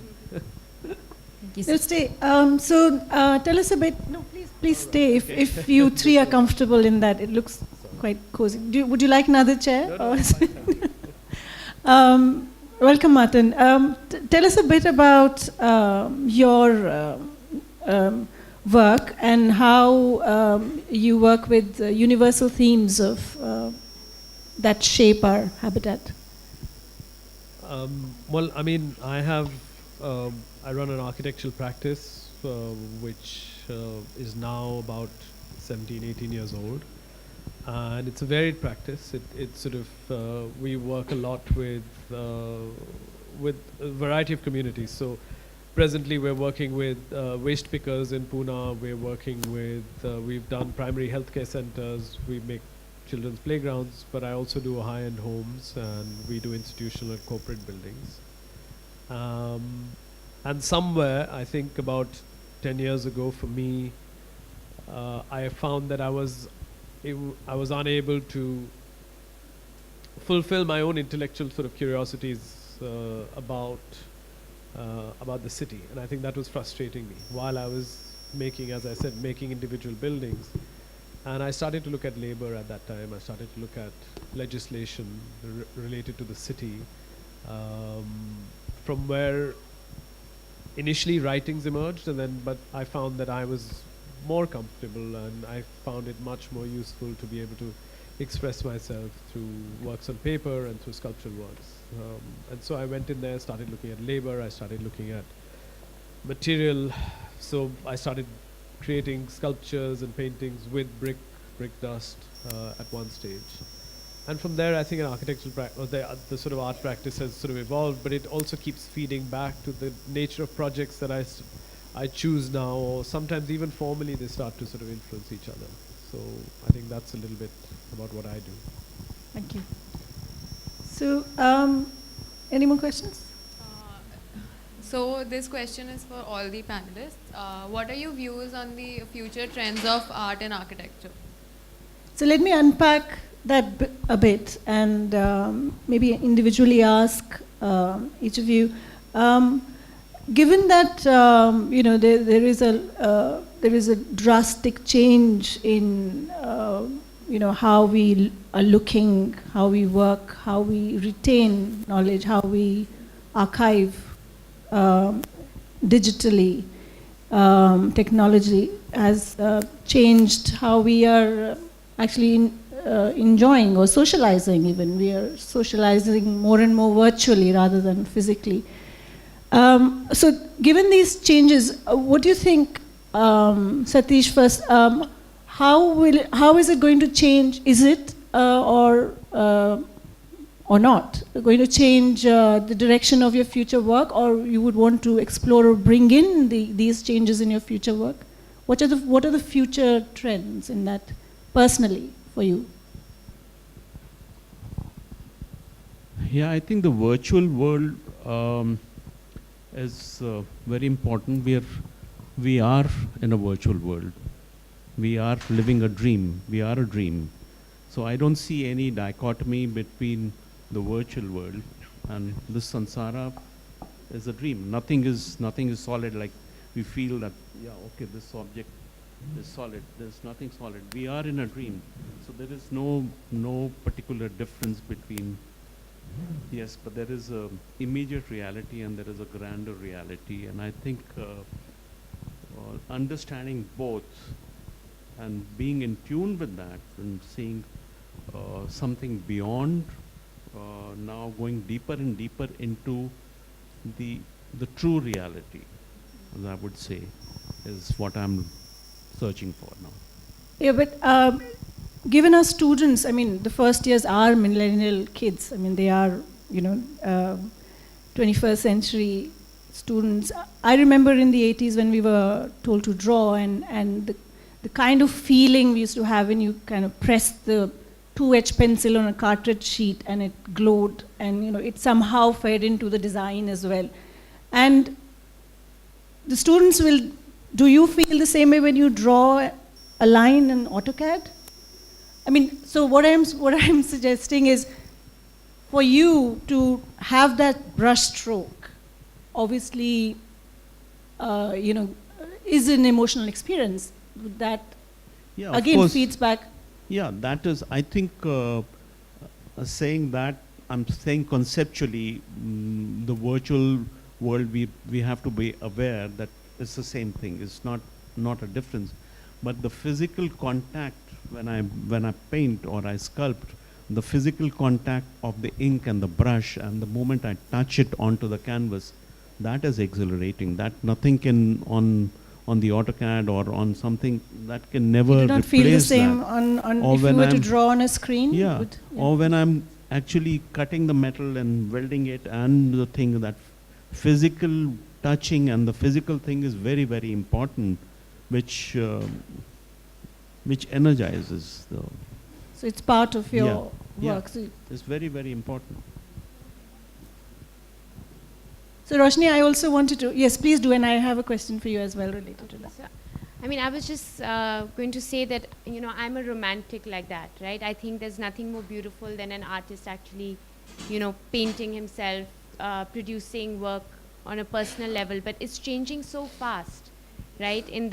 We'll stay. Tell us a bit. No, please stay. If you three are comfortable in that, it looks quite cozy. Would you like another chair? No, welcome, Martin. Tell us a bit about your work and how you work with universal themes of that shape our habitat. Well, I mean, I run an architectural practice which is now about 17, 18 years old. And it's a varied practice. It's sort of, we work a lot with a variety of communities. So presently we're working with waste pickers in Pune. We're working with, we've done primary healthcare centers. We make children's playgrounds, but I also do high-end homes, and we do institutional and corporate buildings. And somewhere, I think about 10 years ago for me, I found that I was unable to fulfill my own intellectual sort of curiosities about the city, and I think that was frustrating me while I was making, as I said, making individual buildings. And I started to look at labor at that time. I started to look at legislation related to the city, from where initially writings emerged, and then but I found that I was more comfortable, and I found it much more useful to be able to express myself through works on paper and through sculptural works. And so I went in there, started looking at labor, I started looking at material. So I started creating sculptures and paintings with brick dust at one stage. And from there, I think an architectural the sort of art practice has sort of evolved, but it also keeps feeding back to the nature of projects that I choose now, or sometimes even formally they start to sort of influence each other. So I think that's a little bit about what I do. Thank you. So, any more questions? So this question is for all the panelists. What are your views on the future trends of art and architecture? So let me unpack that a bit and maybe individually ask each of you. Given that you know there is a there is a drastic change in how we are looking, how we work, how we retain knowledge, how we archive digitally. Technology has changed how we are actually enjoying or socializing even. We are socializing more and more virtually rather than physically. So given these changes, what do you think, Satish first, how is it going to change? Is it or not going to change the direction of your future work, or you would want to explore or bring in these changes in your future work? What are the future trends in that personally for you? Yeah, I think the virtual world is very important. We are in a virtual world. We are living a dream. We are a dream. So I don't see any dichotomy between the virtual world and this samsara is a dream. Nothing is solid. Like we feel that, yeah, okay, this object is solid. There's nothing solid. We are in a dream. So there is no particular difference between. Yes, but there is a immediate reality and there is a grander reality, and I think understanding both and being in tune with that and seeing something beyond, now going deeper and deeper into the true reality, as I would say, is what I'm searching for now. Yeah, but given our students, I mean, the first years are millennial kids. I mean, they are, 21st century students. I remember in the 80s when we were told to draw, and the kind of feeling we used to have when you kind of press the 2H pencil on a cartridge sheet and it glowed, and it somehow fed into the design as well. And the students do you feel the same way when you draw a line in AutoCAD? I mean, so what I'm suggesting is for you to have that brush stroke, obviously, is an emotional experience that again feeds back. Yeah, that is, I think, saying that, I'm saying conceptually, the virtual world, we have to be aware that it's the same thing. It's not a difference. But the physical contact, when I paint or I sculpt, the physical contact of the ink and the brush, and the moment I touch it onto the canvas, that is exhilarating. That nothing can on the AutoCAD or on something that can never replace that. You don't feel the same if you were to draw on a screen? Yeah, or when I'm actually cutting the metal and welding it, and the thing, that physical touching and the physical thing is very, very important, which energizes. So it's part of your work. Yeah, it's very, very important. So Roshni, I also wanted to, yes, please do, and I have a question for you as well related to that. So, I mean, I was just going to say that, I'm a romantic like that, right? I think there's nothing more beautiful than an artist actually, painting himself, producing work on a personal level, but it's changing so fast, right, in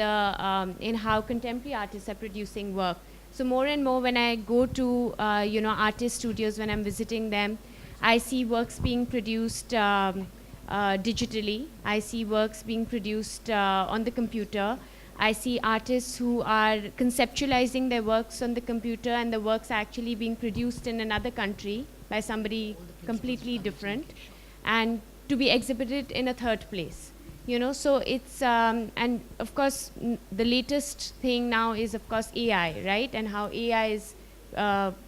how contemporary artists are producing work. So more and more when I go to, artist studios, when I'm visiting them, I see works being produced digitally. I see works being produced on the computer. I see artists who are conceptualizing their works on the computer, and the works are actually being produced in another country by somebody completely different, and to be exhibited in a third place. So it's, and of course, the latest thing now is, of course, AI, right? And how AI is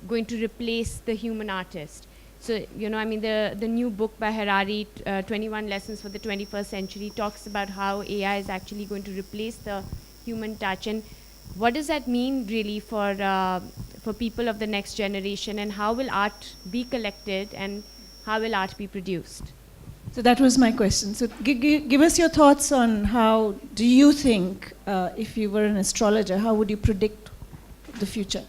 going to replace the human artist. So, I mean, the new book by Harari, 21 Lessons for the 21st Century, talks about how AI is actually going to replace the human touch. And what does that mean really for people of the next generation, and how will art be collected, and how will art be produced? So that was my question. So give us your thoughts on how do you think, if you were an astrologer, how would you predict the future?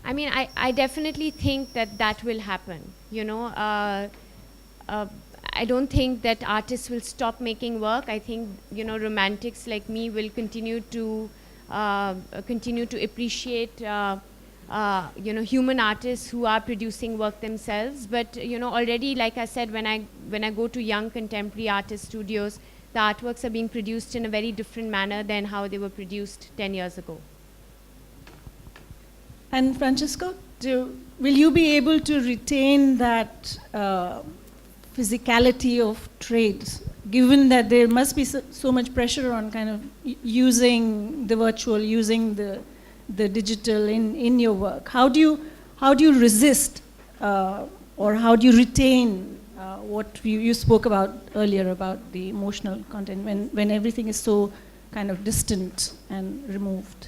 I mean, I definitely think that will happen. I I don't think that artists will stop making work. I think, you know, romantics like me will continue to appreciate you know, human artists who are producing work themselves. But you know, already, like I said, when I go to young contemporary artist studios, the artworks are being produced in a very different manner than how they were produced 10 years ago. And Francisco, will you be able to retain that physicality of trades, given that there must be so much pressure on kind of using the virtual, using the digital in your work? How do you resist or how do you retain what you spoke about earlier about the emotional content when everything is so kind of distant and removed?